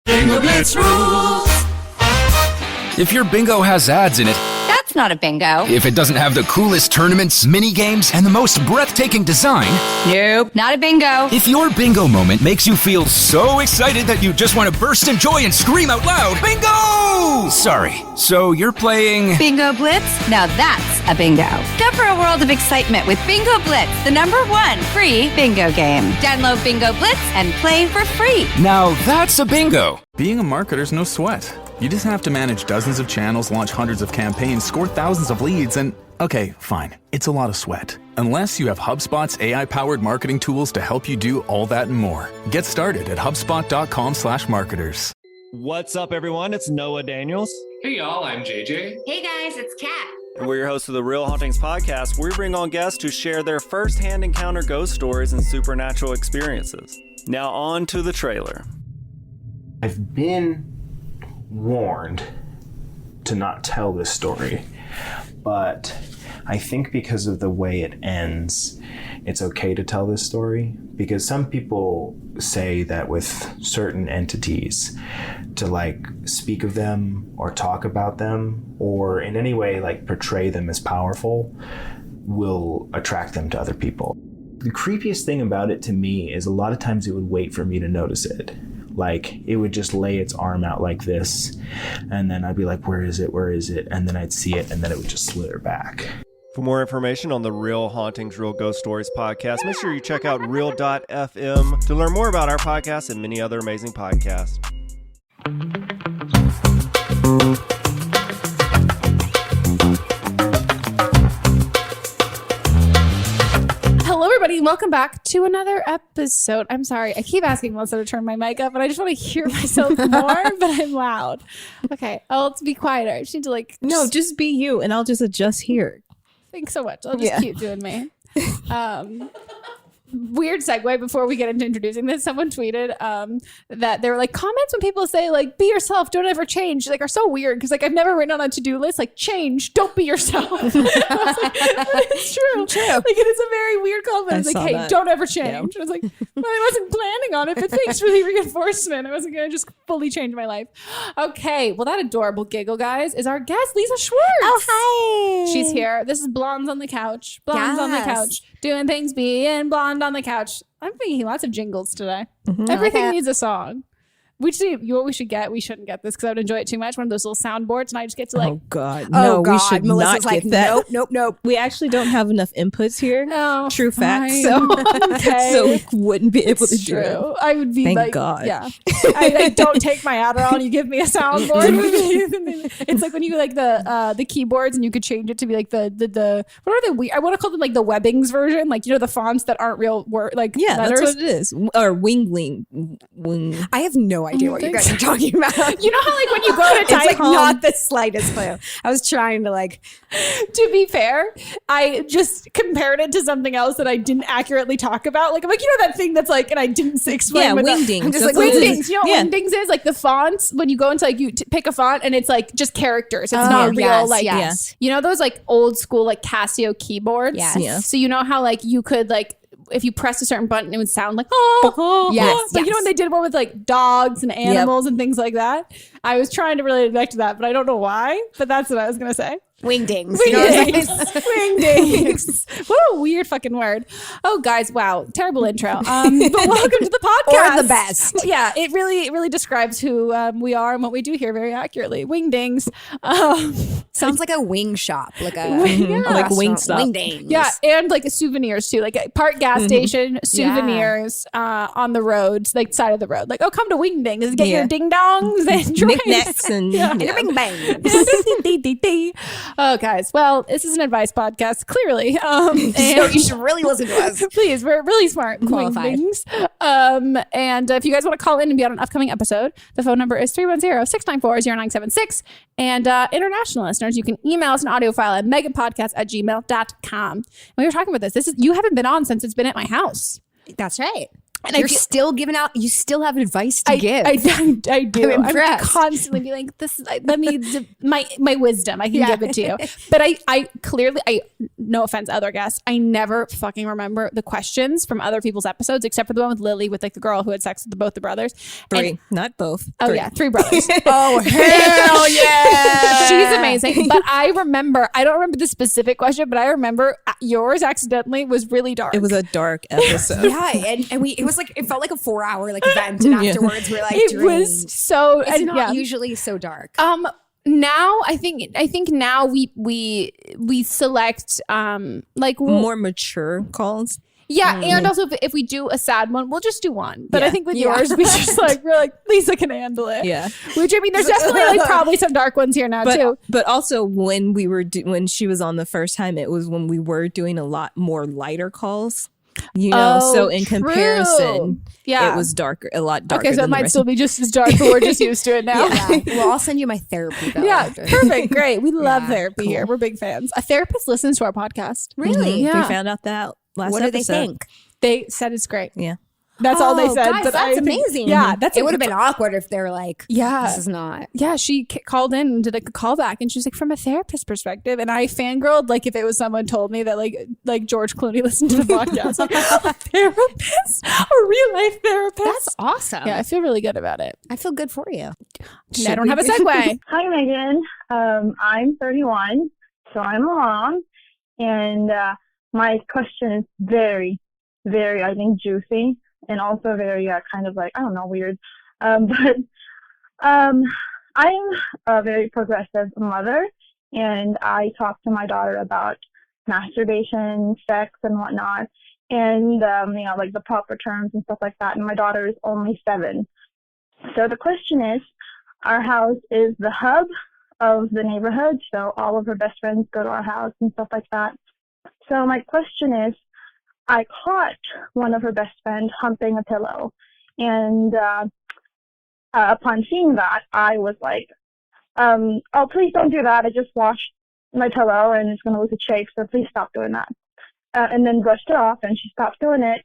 Bingo Blitz rules. If your bingo has ads in it, That's not a bingo. if it doesn't have the coolest tournaments, mini games, and the most breathtaking design, Nope, not a bingo. if your bingo moment makes you feel so excited that you just want to burst in joy and scream out loud, bingo! Sorry, so you're playing... Bingo Blitz? Now that's a bingo. Go for a world of excitement with Bingo Blitz, the #1 free bingo game. Download Bingo Blitz and play for free. Now that's a bingo. Being a marketer's no sweat. You just have to manage dozens of channels, launch hundreds of campaigns, score thousands of leads, and okay, fine. It's a lot of sweat. Unless you have HubSpot's AI-powered marketing tools to help you do all that and more. Get started at HubSpot.com/marketers. What's up, everyone? It's Noah Daniels. Hey y'all, I'm JJ. Hey guys, it's Kat. And we're your hosts of the Real Hauntings podcast, where we bring on guests who share their first-hand encounter ghost stories and supernatural experiences. Now on to the trailer. I've been warned to not tell this story, but I think because of the way it ends, it's okay to tell this story, because some people say that with certain entities, to like speak of them or talk about them or in any way like portray them as powerful will attract them to other people. The creepiest thing about it to me is a lot of times it would wait for me to notice it. Like, it would just lay its arm out like this, and then I'd be like, where is it? Where is it? And then I'd see it, and then it would just slither back. For more information on the Real Hauntings, Real Ghost Stories podcast, make sure you check out Real.fm to learn more about our podcast and many other amazing podcasts. Hello, everybody. Welcome back to another episode. I'm sorry. I keep asking Melissa to turn my mic up, and I just want to hear myself more, but I'm loud. Okay. I'll be quieter. I just need to No, just be you, and I'll just adjust here. Thanks so much. I'll just keep doing me. Weird segue before we get into introducing this. Someone tweeted that they were like, comments when people say like, be yourself, don't ever change, like are so weird, because like I've never written on a to-do list like, change, don't be yourself. I was like, it's true. Like it is a very weird comment. It's like, hey, don't ever change. I was like, well, I wasn't planning on it, but thanks for the reinforcement. I wasn't gonna just fully change my life. Okay, well, that adorable giggle, guys, is our guest, Lisa Schwartz. Oh, hi. She's here. This is Blondes on the Couch. Blondes on the couch. Doing things, being blonde on the couch. I'm thinking lots of jingles today. Everything needs a song. We should get. We shouldn't get this because I would enjoy it too much. One of those little soundboards, and I just get to like. Oh God, no, we should Melissa's not like, get that. Nope. We actually don't have enough inputs here. No, true facts. fine. So, Okay. so we wouldn't be able to It's do it. true. I would be Thank like, God. yeah. I don't take my Adderall and you give me a soundboard. It's like when you like the keyboards and you could change it to be like the what are the I want to call them like the Webbings version, like the fonts that aren't real letters. That's what it is. Or wing. I have no idea what you guys are talking about. You know how like when you go to It's type like not the slightest clue. I was trying to like. To be fair, I just compared it to something else that I didn't accurately talk about. Like I'm like, that thing that's like, and I didn't explain. Yeah, what wingdings. I'm just That's like what it wingdings. is. You know what wingdings is? Like the fonts when you go into like you pick a font and it's like just characters. It's not real. You know those like old school like Casio keyboards. Yes. Yeah. So you know how like you could like. If you press a certain button, it would sound like, oh, Yes, But you know when they did one with like dogs and animals and things like that? I was trying to relate it back to that, but I don't know why. But that's what I was going to say. Wingdings. Wingdings. What a weird fucking word. Oh, guys, wow. Terrible intro. But welcome to the podcast. Or the best. Yeah, it really describes who we are and what we do here very accurately. Wingdings. Sounds like a wing shop. Like a like Wingstop. Wingdings. Yeah, and like souvenirs too, like a park gas station souvenirs on the roads, like side of the road. Like, oh, come to Wingdings, get your ding dongs and drinks. Knickknacks and And your bing bangs. Oh, guys. Well, this is an advice podcast, clearly. So And you should really listen to us. please, we're really smart. Qualified. Wingdings. And if you guys want to call in and be on an upcoming episode, the phone number is 310-694-0976. And international listeners, you can email us an audio file at meghanpodcast@gmail.com. And we were talking about this. You haven't been on since it's been at my house. That's right. And You're still giving out. You still have advice to give. I do. I'm impressed. constantly be like, "This is let me my wisdom. I can give it to you." But I clearly, no offense, other guests, I never fucking remember the questions from other people's episodes except for the one with Lily, with like the girl who had sex with both the brothers. Three, not both. Oh Three. yeah, 3 brothers. Oh hell yeah! She's amazing. But I don't remember the specific question, but I remember yours accidentally was really dark. It was a dark episode. Yeah, and it was like, it felt like a 4-hour like event, and afterwards we're like, it drained. was so. It's not usually so dark. Now I think now we select like more mature calls. Yeah, and also if we do a sad one, we'll just do one. But I think with yours, we're like, Lisa can handle it. Yeah. Which, I mean, there's definitely like probably some dark ones here now too. But also when we were when she was on the first time, it was when we were doing a lot more lighter calls. You know, so in comparison, it was darker, a lot darker. Okay, so it might still be just as dark, but we're just used to it now. Yeah. Well, I'll send you my therapy bill. Yeah, after. perfect, great. We love therapy here. We're big fans. A therapist listens to our podcast. Really? Yeah. We found out that last What episode. do they think? They said it's great. Yeah. That's all they said. Guys, but that's I think, amazing. Yeah, it would have been awkward if they were like, this is not. Yeah, she called in and did a callback, and she was like, from a therapist perspective, and I fangirled like if it was someone told me that like George Clooney listened to the podcast. Like, a therapist, a real life therapist. That's awesome. Yeah, I feel really good about it. I feel good for you. I don't have a segue. Hi, Megan. I'm 31, so I'm a mom, and my question is very, very, I think, juicy. And also very kind of like, I don't know, weird. But I'm a very progressive mother, and I talk to my daughter about masturbation, sex, and whatnot, and, you know, like the proper terms and stuff like that. And my daughter is only 7. So the question is, our house is the hub of the neighborhood, so all of her best friends go to our house and stuff like that. So my question is, I caught one of her best friends humping a pillow, and upon seeing that, I was like, oh, please don't do that. I just washed my pillow, and it's going to lose its shape, so please stop doing that. And then brushed it off, and she stopped doing it.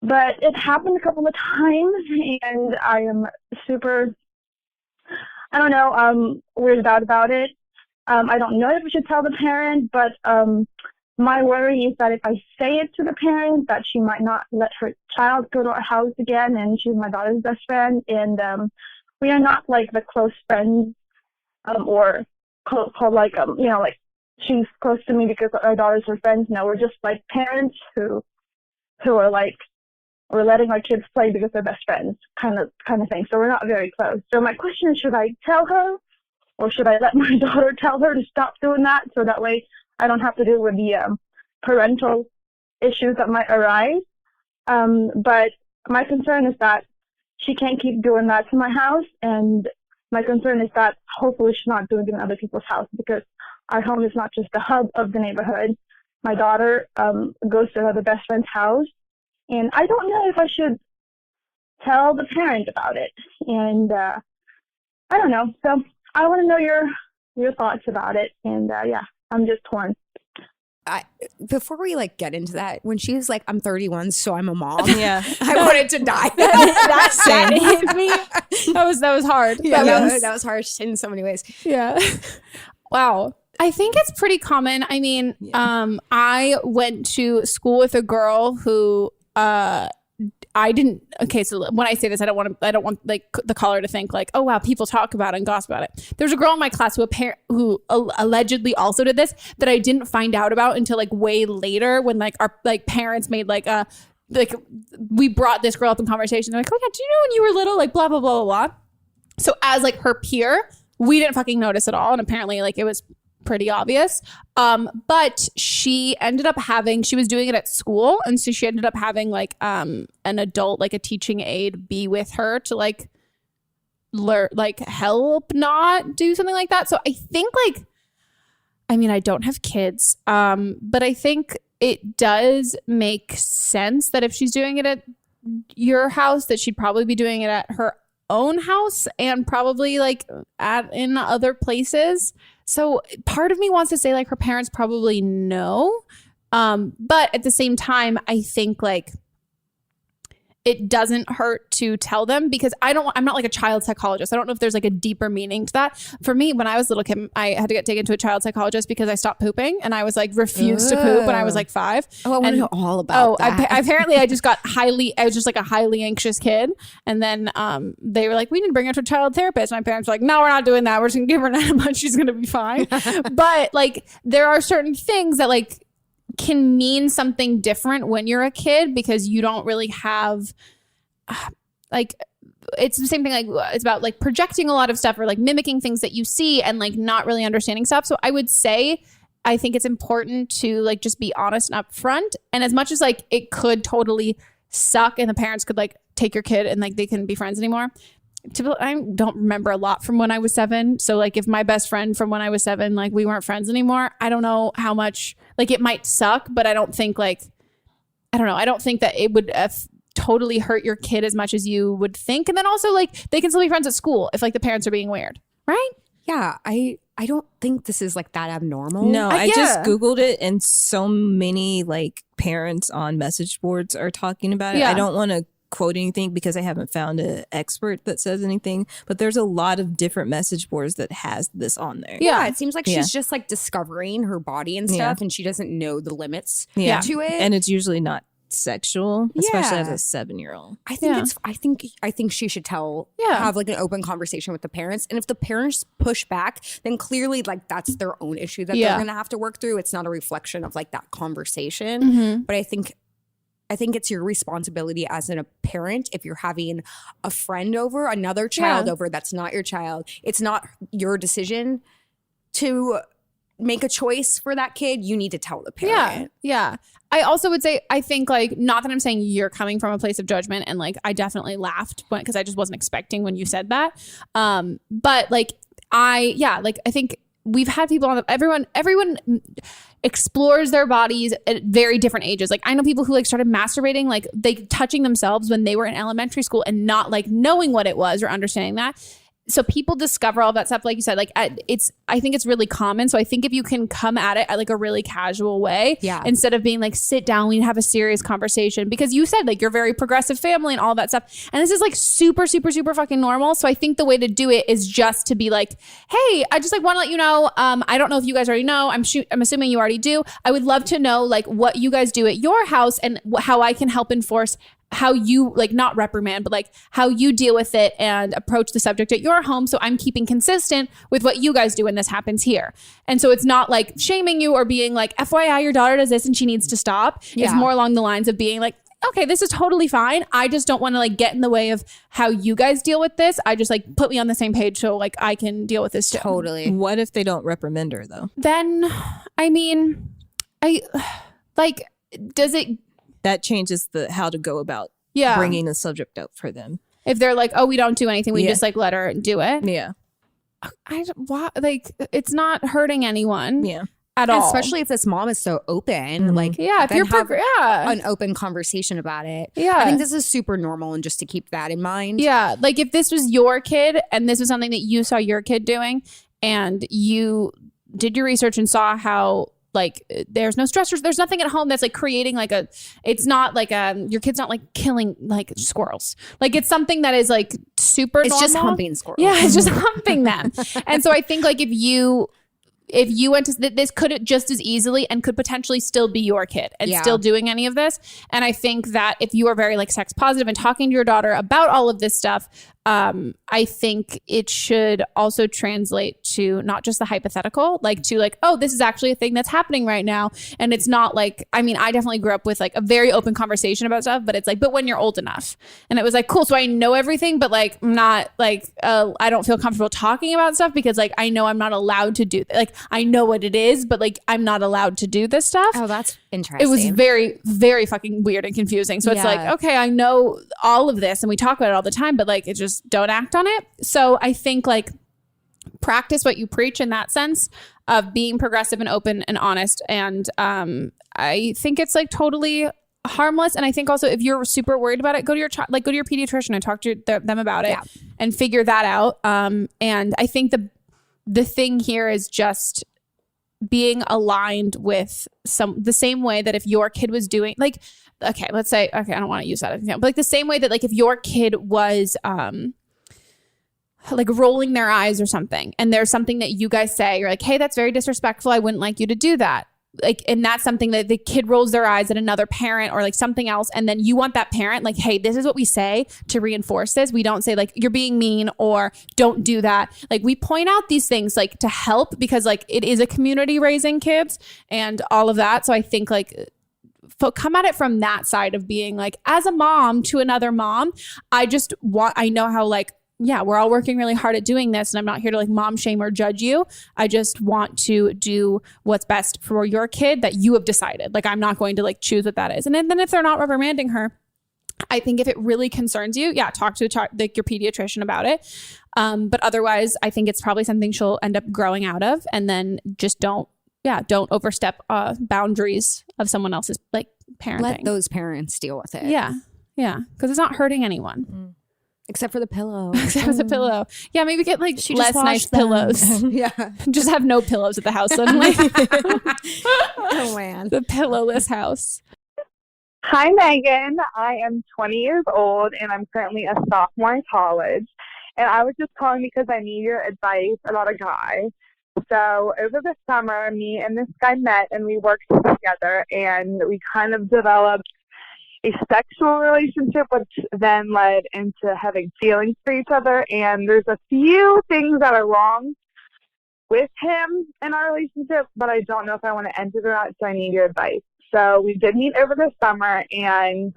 But it happened a couple of times, and I am super, I don't know, weirded out about it. I don't know if I should tell the parent, but my worry is that if I say it to the parent, that she might not let her child go to our house again, and she's my daughter's best friend, and we are not like the close friends, or called like you know, like she's close to me because our daughters are friends. No, we're just like parents who are like, we're letting our kids play because they're best friends, kind of thing. So we're not very close. So my question is, should I tell her, or should I let my daughter tell her to stop doing that, so that way I don't have to deal with the parental issues that might arise. But my concern is that she can't keep doing that to my house, and my concern is that hopefully she's not doing it in other people's house, because our home is not just the hub of the neighborhood. My daughter goes to her best friend's house, and I don't know if I should tell the parent about it. And I don't know. So I want to know your thoughts about it. And yeah. I'm just torn. Before we like get into that, when she was like, I'm 31, so I'm a mom. Yeah. I wanted to die. that hit me. That was hard. Yeah, that was harsh in so many ways. Yeah. Wow. I think it's pretty common. I mean, I went to school with a girl who I didn't. Okay, so when I say this, I don't want like the caller to think like, oh wow, people talk about it and gossip about it. There's a girl in my class who allegedly also did this that I didn't find out about until like way later, when like our like parents made like we brought this girl up in conversation. They're like, oh yeah, do you know when you were little, like blah blah blah blah blah. So as like her peer, we didn't fucking notice at all, and apparently like it was pretty obvious. But she ended up she was doing it at school, and so she ended up having like an adult, like a teaching aide, be with her to like learn, like help not do something like that. So I think like, I mean, I don't have kids, but I think it does make sense that if she's doing it at your house, that she'd probably be doing it at her own house, and probably like in other places. So part of me wants to say like her parents probably know. But at the same time, I think like it doesn't hurt to tell them, because I'm not like a child psychologist. I don't know if there's like a deeper meaning to that. For me, when I was a little kid, I had to get taken to a child psychologist because I stopped pooping, and I was like refused to poop when I was like 5. Oh, I want to know all about that. Apparently I just I was just like a highly anxious kid. And then they were like, we need to bring her to a child therapist. My parents were like, no, we're not doing that. We're just gonna give her an enema. She's gonna be fine. But like, there are certain things that like can mean something different when you're a kid, because you don't really have like, it's the same thing, like it's about like projecting a lot of stuff or like mimicking things that you see and like not really understanding stuff. So I would say I think it's important to like just be honest and upfront. And as much as like it could totally suck and the parents could like take your kid and like they couldn't be friends anymore, I don't remember a lot from when I was 7. So like if my best friend from when I was 7, like we weren't friends anymore, I don't know how much, like it might suck, but I don't think like, I don't know. I don't think that it would totally hurt your kid as much as you would think. And then also like they can still be friends at school if like the parents are being weird. Right? Yeah. I don't think this is like that abnormal. No, I just Googled it, and so many like parents on message boards are talking about it. I don't want to quote anything because I haven't found an expert that says anything, but there's a lot of different message boards that has this on there. Yeah, it seems like she's just like discovering her body and stuff, and she doesn't know the limits to it. And it's usually not sexual, especially as a 7-year-old. I think she should have like an open conversation with the parents, and if the parents push back, then clearly like that's their own issue that they're gonna have to work through. It's not a reflection of like that conversation. But I think it's your responsibility as a parent, if you're having a friend over, another child over that's not your child, it's not your decision to make a choice for that kid. You need to tell the parent. Yeah. I also would say, I think like, not that I'm saying you're coming from a place of judgment, and like I definitely laughed because I just wasn't expecting when you said that. But like I think we've had people on everyone explores their bodies at very different ages. Like I know people who like started masturbating, like they touching themselves when they were in elementary school and not like knowing what it was or understanding that. So people discover all that stuff, like you said, like I think it's really common. So I think if you can come at it at like a really casual way, instead of being like, sit down, we need to have a serious conversation, because you said like you're a very progressive family and all that stuff. And this is like super, super, super fucking normal. So I think the way to do it is just to be like, hey, I just like want to let you know, I don't know if you guys already know, I'm assuming you already do. I would love to know like what you guys do at your house and how I can help enforce how you like, not reprimand, but like how you deal with it and approach the subject at your home. So I'm keeping consistent with what you guys do when this happens here. And so it's not like shaming you or being like, FYI, your daughter does this and she needs to stop. It's more along the lines of being like, okay, this is totally fine. I just don't want to like get in the way of how you guys deal with this. I just like put me on the same page so like I can deal with this too. Totally. What if they don't reprimand her though? Then, I mean, does it... That changes how to go about bringing the subject up for them. If they're like, oh, we don't do anything, we just like let her do it. Yeah. It's not hurting anyone. Yeah. At all. Especially if this mom is so open. Like, if you're an open conversation about it. Yeah. I think this is super normal, and just to keep that in mind. Yeah. Like if this was your kid and this was something that you saw your kid doing and you did your research and saw how like there's no stressors, there's nothing at home that's like creating like it's not like your kid's not like killing like squirrels, like it's something that is like super normal. Just humping squirrels. Yeah, it's just humping them. And so I think like if you went to this, could just as easily and could potentially still be your kid and still doing any of this. And I think that if you are very like sex positive and talking to your daughter about all of this stuff, I think it should also translate to not just the hypothetical, like to like, oh, this is actually a thing that's happening right now. And it's not like, I mean, I definitely grew up with like a very open conversation about stuff, but it's like, but when you're old enough. And it was like, cool. So I know everything, but like, I'm not like, I don't feel comfortable talking about stuff because like, I know I'm not allowed to do like, I know what it is, but like, I'm not allowed to do this stuff. Oh, that's interesting. It was very, very fucking weird and confusing. So it's like, okay, I know all of this and we talk about it all the time, but like, it just don't act on it. So I think like practice what you preach in that sense of being progressive and open and honest. And I think it's like totally harmless. And I think also if you're super worried about it, go to your go to your pediatrician and talk to them about it and figure that out. And I think the thing here is just being aligned with the same way that if your kid was doing like, okay, let's say, okay, I don't want to use that as an example, but like the same way that like if your kid was like rolling their eyes or something, and there's something that you guys say, you're like, hey, that's very disrespectful, I wouldn't like you to do that. Like, and that's something that the kid rolls their eyes at another parent or like something else. And then you want that parent, like, hey, this is what we say to reinforce this. We don't say like, you're being mean or don't do that. Like, we point out these things like to help, because like it is a community raising kids and all of that. So I think like come at it from that side of being like, as a mom to another mom, I know how like, yeah, we're all working really hard at doing this, and I'm not here to like mom shame or judge you. I just want to do what's best for your kid that you have decided. Like, I'm not going to like choose what that is. And then if they're not reprimanding her, I think if it really concerns you, yeah, talk to like your pediatrician about it. But otherwise, I think it's probably something she'll end up growing out of, and then just don't overstep boundaries of someone else's like parenting. Let those parents deal with it. Yeah, because it's not hurting anyone. Except for the pillow. Except for the pillow. Yeah, maybe get like less nice pillows. Yeah. Just have no pillows at the house suddenly. Oh, man. The pillowless house. Hi, Megan. I am 20 years old, and I'm currently a sophomore in college. And I was just calling because I need your advice about a guy. So over the summer, me and this guy met, and we worked together, and we kind of developed a sexual relationship, which then led into having feelings for each other. And there's a few things that are wrong with him in our relationship, but I don't know if I want to end it or not, so I need your advice. So we did meet over the summer, and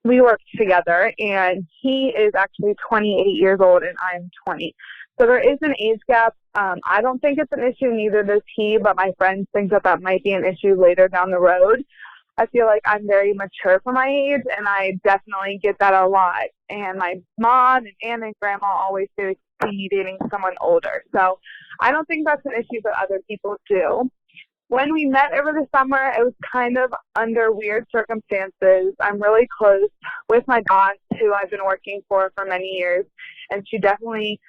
we worked together, and he is actually 28 years old, and I'm 20. So there is an age gap. I don't think it's an issue, neither does he, but my friends think that might be an issue later down the road. I feel like I'm very mature for my age, and I definitely get that a lot. And my mom and aunt and grandma always say me dating someone older. So I don't think that's an issue, but other people do. When we met over the summer, it was kind of under weird circumstances. I'm really close with my boss, who I've been working for many years, and she definitely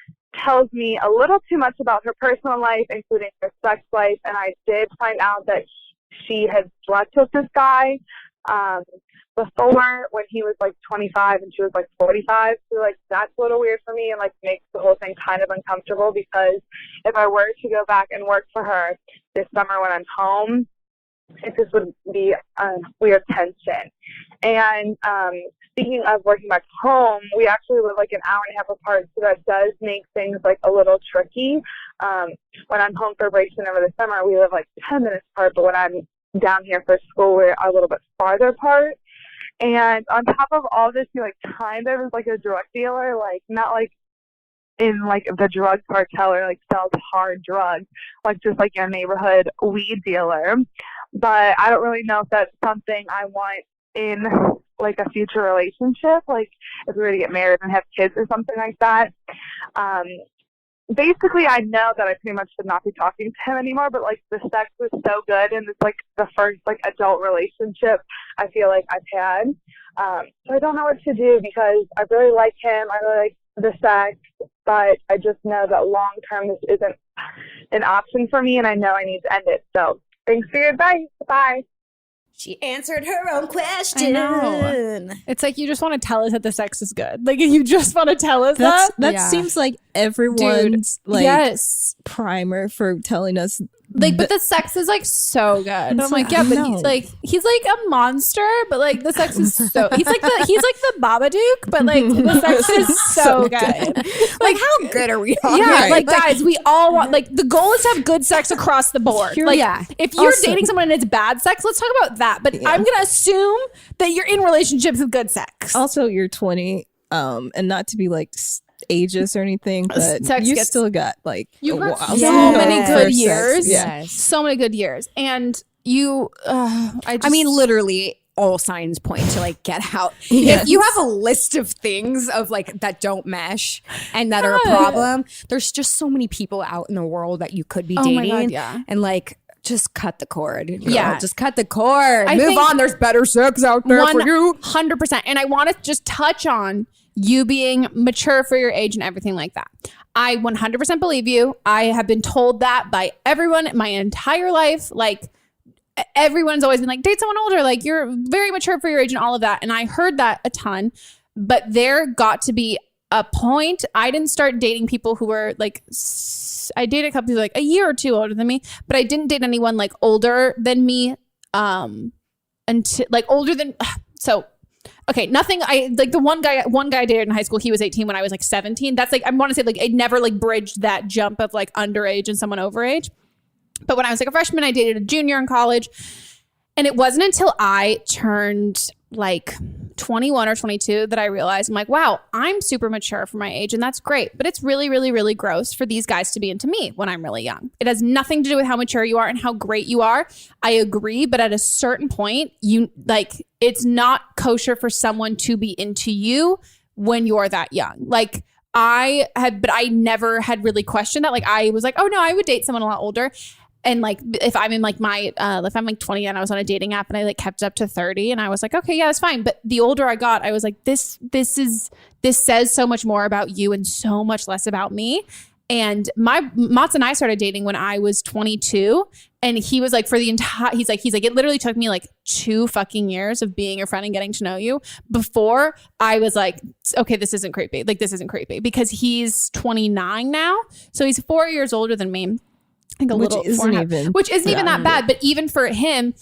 tells me a little too much about her personal life, including her sex life. And I did find out that she had slept with this guy before, when he was like 25 and she was like 45. So like, that's a little weird for me, and like makes the whole thing kind of uncomfortable, because if I were to go back and work for her this summer when I'm home, it just would be a weird tension. And speaking of working back home, we actually live like an hour and a half apart, so that does make things like a little tricky. When I'm home for breaks and over the summer, we live like 10 minutes apart, but when I'm down here for school, we're a little bit farther apart. And on top of all this, he like kind of is like a drug dealer, like not like in like the drug cartel or like sells hard drugs, like just like your neighborhood weed dealer. But I don't really know if that's something I want in like a future relationship, like if we were to get married and have kids or something like that. Basically, I know that I pretty much should not be talking to him anymore, but like the sex was so good, and it's like the first like adult relationship I feel like I've had. So I don't know what to do, because I really like him, I really like the sex, but I just know that long term this isn't an option for me, and I know I need to end it. So thanks for your advice. Bye. She answered her own question. I know. It's like, you just want to tell us that the sex is good. Like, you just want to tell us that. That seems like everyone's primer for telling us. Like, but the sex is like so good. And I'm like, yeah, but he's like a monster, but like the sex is so, he's like the Babadook, but like the sex is so good. Like, how good are we all? Yeah, like guys, we all want, like, the goal is to have good sex across the board. If you're dating someone and it's bad sex, let's talk about that. But I'm gonna assume that you're in relationships with good sex. Also, you're 20, and not to be like ageist or anything, but still got like so many good years. So many good years. And you I mean, literally all signs point to like get out. If you have a list of things of like that don't mesh and that are a problem, there's just so many people out in the world that you could be dating. And like, just cut the cord. Just cut the cord. Move on. There's better sex out there for you. 100%. And I want to just touch on, you being mature for your age and everything like that. I 100% believe you. I have been told that by everyone my entire life. Like, everyone's always been like, date someone older. Like, you're very mature for your age and all of that. And I heard that a ton. But there got to be a point. I didn't start dating people who were like, I dated a couple people like a year or two older than me, but I didn't date anyone like older than me. Until like older than, so okay, nothing. I like the one guy I dated in high school. He was 18 when I was like 17. That's like, I want to say like it never like bridged that jump of like underage and someone overage. But when I was like a freshman, I dated a junior in college, and it wasn't until I turned like 21 or 22 that I realized I'm like, wow, I'm super mature for my age, and that's great. But it's really, really, really gross for these guys to be into me when I'm really young. It has nothing to do with how mature you are and how great you are. I agree, but at a certain point, you like, it's not kosher for someone to be into you when you're that young. Like, I never had really questioned that. Like, I was like, oh no, I would date someone a lot older. And like, if I'm in like my, if I'm like 20 and I was on a dating app and I like kept it up to 30 and I was like, okay, yeah, that's fine. But the older I got, I was like, this says so much more about you and so much less about me. And Mats and I started dating when I was 22, and he was like, for the entire, he's like, it literally took me like 2 fucking years of being your friend and getting to know you before I was like, okay, this isn't creepy. Like, this isn't creepy, because he's 29 now. So he's 4 years older than me. I think which isn't even that bad. But even for him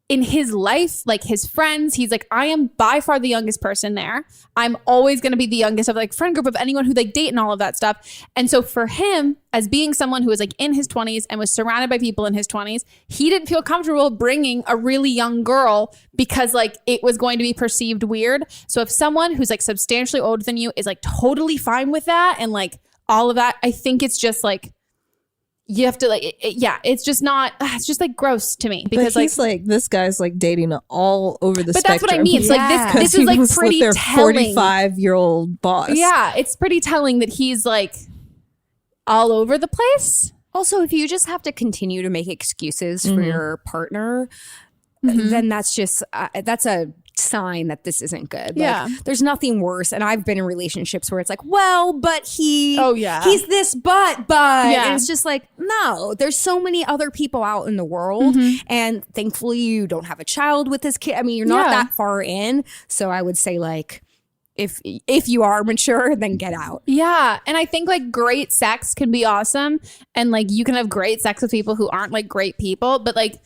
in his life, like his friends, he's like, I am by far the youngest person there. I'm always going to be the youngest of like friend group of anyone who like date and all of that stuff. And so for him, as being someone who was like in his 20s and was surrounded by people in his 20s, he didn't feel comfortable bringing a really young girl because like it was going to be perceived weird. So if someone who's like substantially older than you is like totally fine with that and like all of that, I think it's just like, you have to like, it's just not, it's just like gross to me, because but he's like this guy's like dating all over the spectrum. But that's what I mean. It's like this is like pretty their telling. 45-year-old boss. Yeah, it's pretty telling that he's like all over the place. Also, if you just have to continue to make excuses for your partner, then that's just that's a sign that this isn't good. Yeah. Like, there's nothing worse. And I've been in relationships where it's like, well, but he's this, but and it's just like, no, there's so many other people out in the world. And thankfully you don't have a child with this kid. I mean, you're not that far in. So I would say like, if you are mature, then get out. Yeah. And I think like great sex can be awesome. And like you can have great sex with people who aren't like great people, but like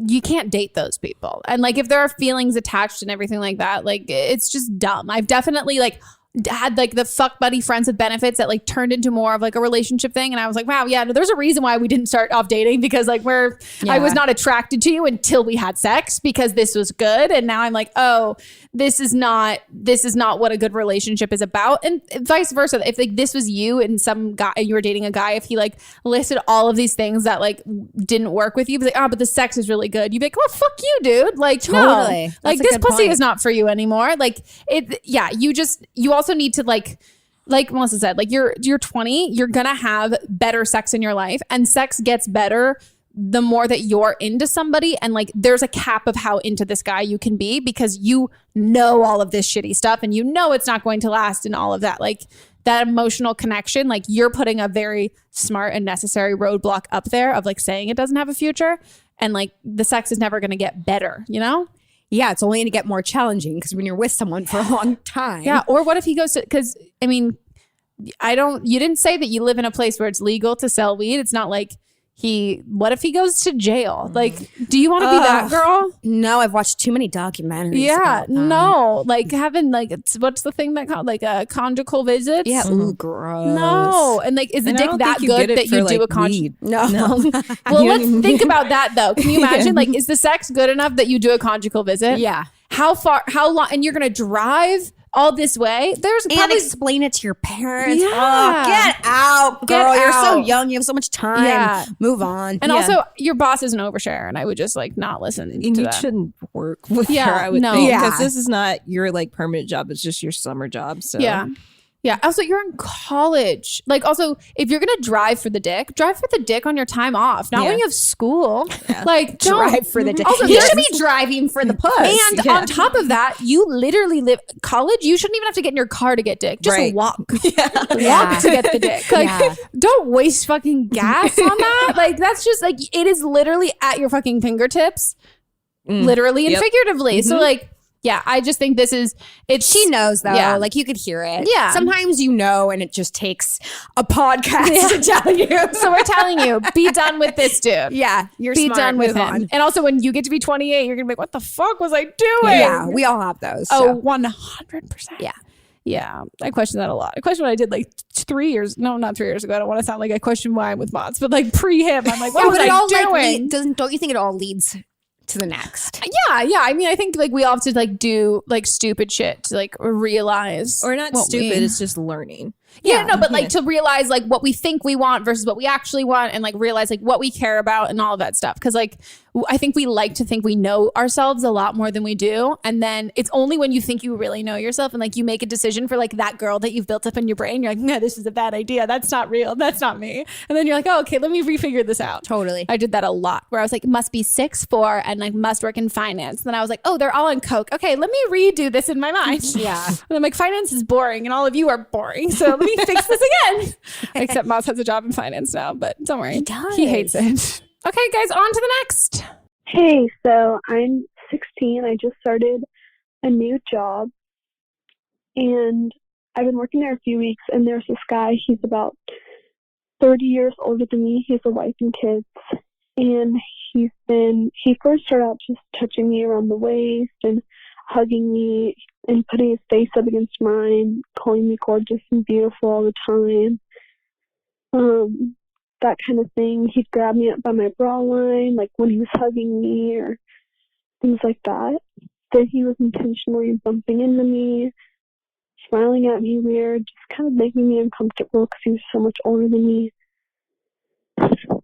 you can't date those people. And like if there are feelings attached and everything like that, like it's just dumb. I've definitely like had like the fuck buddy friends with benefits that like turned into more of like a relationship thing, and I was like, wow, yeah, no, there's a reason why we didn't start off dating, because like I was not attracted to you until we had sex because this was good, and now I'm like, oh, this is not what a good relationship is about. And vice versa, if like this was you and some guy, you were dating a guy, if he like listed all of these things that like didn't work with you, but like, oh, but the sex is really good, you'd be like, well, fuck you, dude. Like, totally. No, like this pussy is not for you anymore. Like it, yeah. You also need to like Melissa said, like you're 20, you're gonna have better sex in your life, and sex gets better the more that you're into somebody. And like there's a cap of how into this guy you can be, because you know all of this shitty stuff and you know it's not going to last and all of that. Like that emotional connection, like you're putting a very smart and necessary roadblock up there of like saying it doesn't have a future, and like the sex is never gonna get better, you know? Yeah, it's only going to get more challenging because when you're with someone for a long time. Yeah, or what if he goes to, because I mean, you didn't say that you live in a place where it's legal to sell weed. It's not like what if he goes to jail? Like, do you want to be that girl? No, I've watched too many documentaries. Yeah, no, like having like, what's the thing that called like a conjugal visit? Yeah, ooh, gross. No, and like, is the dick that good that you do a conjugal? No. Well, let's think about that though. Can you imagine? Like, is the sex good enough that you do a conjugal visit? Yeah. How long? And you're gonna drive all this way? There's probably, and explain it to your parents. Yeah. Oh, get out, girl. You're so young. You have so much time. Yeah. Move on. And also, your boss is an overshare, and I would just like not listen to and you that. shouldn't work with her, I would think, because this is not your like permanent job. It's just your summer job. So yeah. Yeah. Also, you're in college. Like, also, if you're gonna drive for the dick on your time off, not when you have school. Yeah. Like, don't drive for the dick. Also, you should be driving for the puss. And on top of that, you literally live college. You shouldn't even have to get in your car to get dick. Just walk. Walk to get the dick. Like, don't waste fucking gas on that. Like, that's just like, it is literally at your fucking fingertips, literally and figuratively. So like, yeah, I just think she knows though. Yeah. Like, you could hear it. Yeah. Sometimes and it just takes a podcast to tell you. So we're telling you, be done with this dude. Yeah. You're be smart. done with Move him. on. And also, when you get to be 28, you're going to be like, what the fuck was I doing? Yeah. We all have those. Oh, 100%. Yeah. Yeah. I question that a lot. I question what I did like 3 years. No, not 3 years ago. I don't want to sound like I question why I'm with mods, but like pre him, I'm like, what was I doing? Don't you think it all leads to the next? Yeah. I mean, I think like we all have to like do like stupid shit to like realize, or not stupid. It's just learning. Yeah, no, but like to realize like what we think we want versus what we actually want, and like realize like what we care about and all of that stuff. Because like I think we like to think we know ourselves a lot more than we do, and then it's only when you think you really know yourself and like you make a decision for like that girl that you've built up in your brain, you're like, no, this is a bad idea. That's not real. That's not me. And then you're like, oh, okay, let me refigure this out. Totally. I did that a lot where I was like, must be 6'4" and like must work in finance. And then I was like, oh, they're all on coke. Okay, let me redo this in my mind. Yeah. And I'm like, finance is boring, and all of you are boring. So let me fix this again. Except Moz has a job in finance now, but don't worry. He does. He hates it. Okay, guys, on to the next. Hey, so I'm 16. I just started a new job, and I've been working there a few weeks, and there's this guy. He's about 30 years older than me. He has a wife and kids, and he first started out just touching me around the waist and hugging me and putting his face up against mine, calling me gorgeous and beautiful all the time. That kind of thing. He'd grab me up by my bra line, like when he was hugging me or things like that. Then he was intentionally bumping into me, smiling at me weird, just kind of making me uncomfortable because he was so much older than me.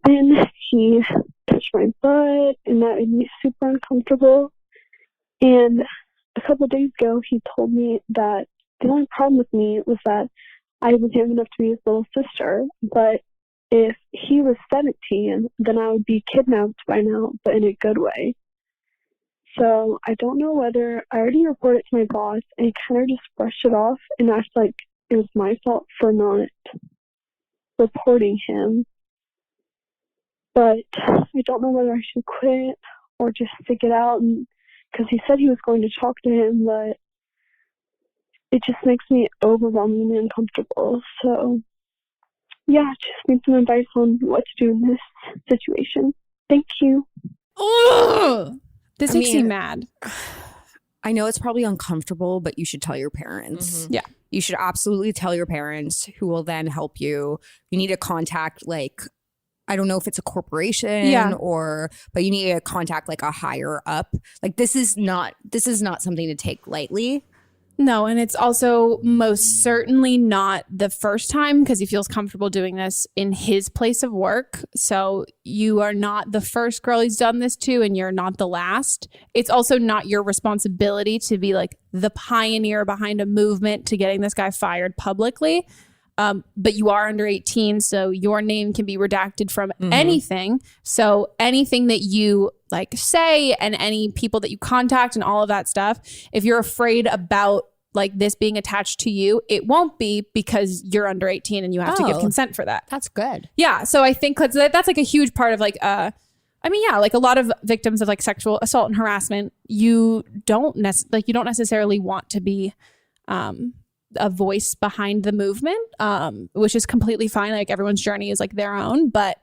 Then he touched my butt, and that made me super uncomfortable. And a couple of days ago, he told me that the only problem with me was that I was young enough to be his little sister, but if he was 17, then I would be kidnapped by now, but in a good way. So I don't know whether I already reported it to my boss, and he kind of just brushed it off and acted like it was my fault for not reporting him. But I don't know whether I should quit or just stick it out, because he said he was going to talk to him, but it just makes me overwhelmingly uncomfortable. So yeah, just need some advice on what to do in this situation. Thank you. Ugh. This makes me mad. I know it's probably uncomfortable, but you should tell your parents. Yeah. You should absolutely tell your parents, who will then help you. You need to contact, like, I don't know if it's a corporation but you need to contact like a higher up. Like, this is not something to take lightly. No, and it's also most certainly not the first time, because he feels comfortable doing this in his place of work. So you are not the first girl he's done this to, and you're not the last. It's also not your responsibility to be like the pioneer behind a movement to getting this guy fired publicly. But you are under 18, so your name can be redacted from anything. So anything that you like say and any people that you contact and all of that stuff, if you're afraid about like this being attached to you, it won't be, because you're under 18 and you have to give consent for that. That's good. Yeah. So I think that's like a huge part of like, like a lot of victims of like sexual assault and harassment, you don't necessarily want to be, a voice behind the movement, which is completely fine. Like, everyone's journey is like their own, but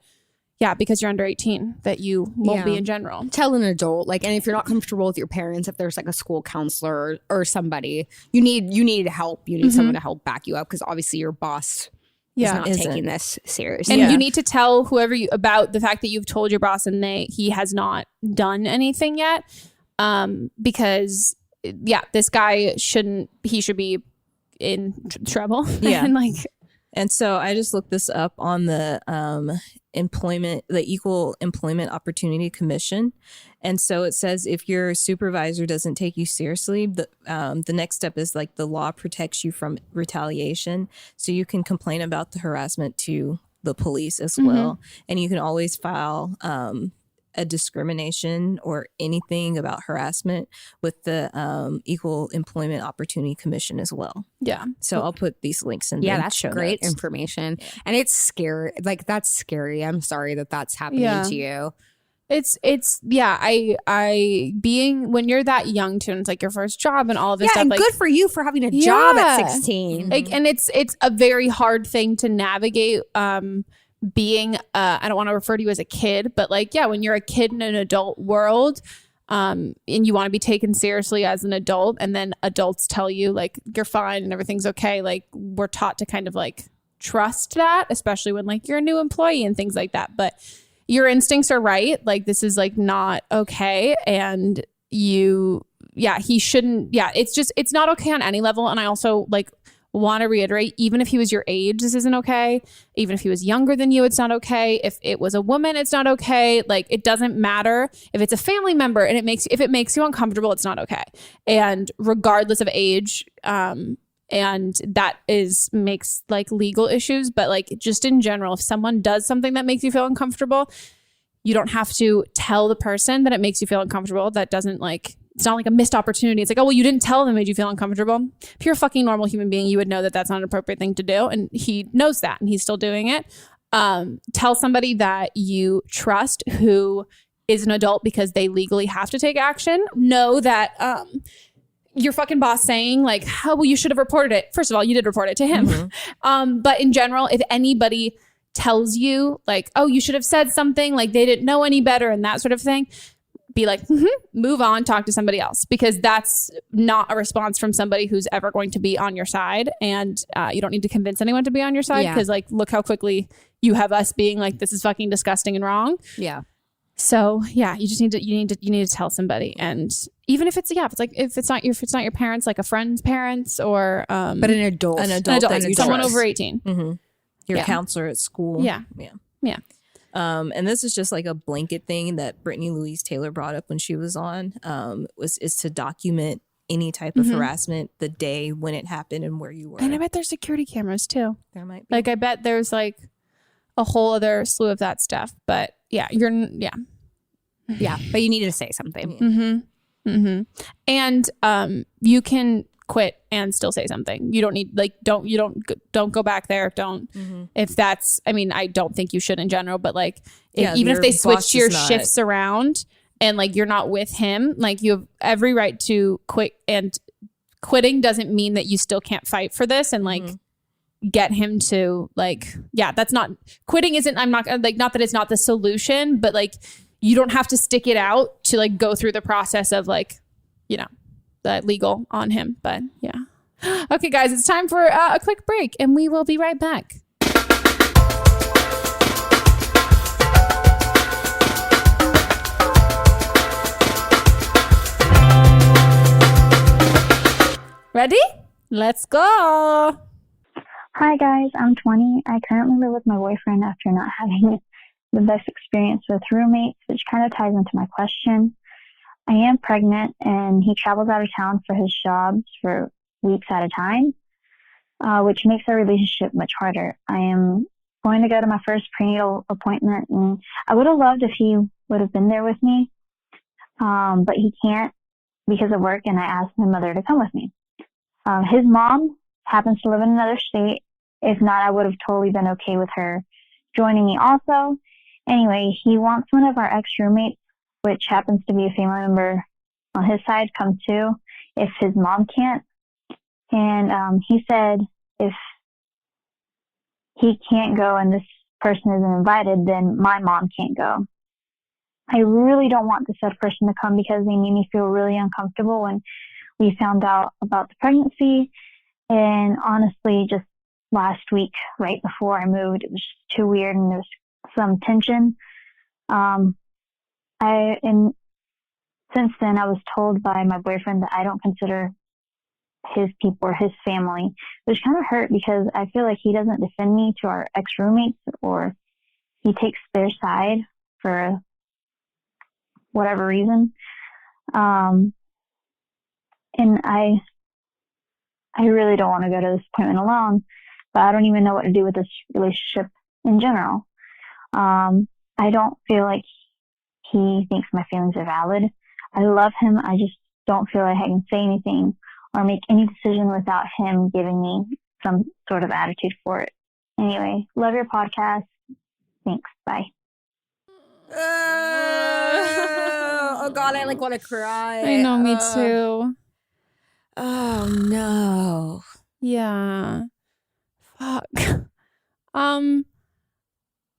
yeah, because you're under 18, that you won't be in general. Tell an adult, like, and if you're not comfortable with your parents, if there's like a school counselor or somebody, you need help. You need someone to help back you up, because obviously your boss is not taking this seriously. And you need to tell whoever you about the fact that you've told your boss and he has not done anything yet, because this guy should be in trouble. Yeah. And like, And so I just looked this up on the Equal Employment Opportunity Commission. And so it says if your supervisor doesn't take you seriously, the next step is like the law protects you from retaliation. So you can complain about the harassment to the police as well. And you can always file a discrimination or anything about harassment with the Equal Employment Opportunity Commission as well. Yeah. So I'll put these links in. That's show great notes. information. And it's scary. Like, that's scary. I'm sorry that that's happening to you. I being when you're that young too, and it's like your first job and all of this stuff. And like, good for you for having a job at 16. Like, and it's a very hard thing to navigate. Being I don't want to refer to you as a kid, but like, when you're a kid in an adult world, and you want to be taken seriously as an adult, and then adults tell you like you're fine and everything's okay. Like, we're taught to kind of like trust that, especially when like you're a new employee and things like that. But your instincts are right. Like, this is like not okay. And he shouldn't. Yeah, it's not okay on any level. And I also like want to reiterate, even if he was your age, this isn't okay. Even if he was younger than you, it's not okay. If it was a woman, it's not okay. Like, it doesn't matter. If it's a family member and if it makes you uncomfortable, it's not okay. And regardless of age, and that makes like legal issues, but like just in general, if someone does something that makes you feel uncomfortable, you don't have to tell the person that it makes you feel uncomfortable. That doesn't like, it's not like a missed opportunity. It's like, oh, well, you didn't tell them it made you feel uncomfortable. If you're a fucking normal human being, you would know that that's not an appropriate thing to do. And he knows that and he's still doing it. Tell somebody that you trust who is an adult because they legally have to take action. Know that your fucking boss saying like, oh, well, you should have reported it. First of all, you did report it to him. But in general, if anybody tells you like, oh, you should have said something, like they didn't know any better and that sort of thing, be like, move on, talk to somebody else, because that's not a response from somebody who's ever going to be on your side. And you don't need to convince anyone to be on your side, because like, look how quickly you have us being like, this is fucking disgusting and wrong. Yeah. So you just need to tell somebody. And even if it's not your parents, like a friend's parents or but an adult that someone over 18. Your counselor at school. Yeah. And this is just like a blanket thing that Brittany Louise Taylor brought up when she was on, is to document any type of harassment, the day when it happened and where you were. And I bet there's security cameras too. There might be. Like, I bet there's like a whole other slew of that stuff. But but you needed to say something. And you can quit and still say something. You don't need don't go back there. Don't if that's, I mean, I don't think you should in general, but like even if they switch your shifts around and like you're not with him, like you have every right to quit. And quitting doesn't mean that you still can't fight for this and like get him to like, that's not, quitting isn't, I'm not like, not that it's not the solution, but like you don't have to stick it out to like go through the process of like, the legal on him. But okay, guys, it's time for a quick break and we will be right back. Ready? Let's go. Hi guys, I'm 20. I currently live with my boyfriend after not having the best experience with roommates, which kind of ties into my question. I am pregnant and he travels out of town for his jobs for weeks at a time, which makes our relationship much harder. I am going to go to my first prenatal appointment and I would have loved if he would have been there with me, but he can't because of work, and I asked my mother to come with me. His mom happens to live in another state. If not, I would have totally been okay with her joining me also. Anyway, he wants one of our ex-roommates, which happens to be a family member on his side, come too, if his mom can't. And he said if he can't go and this person isn't invited, then my mom can't go. I really don't want this other person to come because they made me feel really uncomfortable when we found out about the pregnancy. And honestly, just last week, right before I moved, it was just too weird and there was some tension. And since then, I was told by my boyfriend that I don't consider his people or his family, which kind of hurt because I feel like he doesn't defend me to our ex-roommates, or he takes their side for whatever reason. And I really don't want to go to this appointment alone, but I don't even know what to do with this relationship in general. I don't feel like he thinks my feelings are valid. I love him. I just don't feel like I can say anything or make any decision without him giving me some sort of attitude for it. Anyway, love your podcast. Thanks. Bye. Oh God, I like want to cry. I know, me too. Oh no. Yeah. Fuck.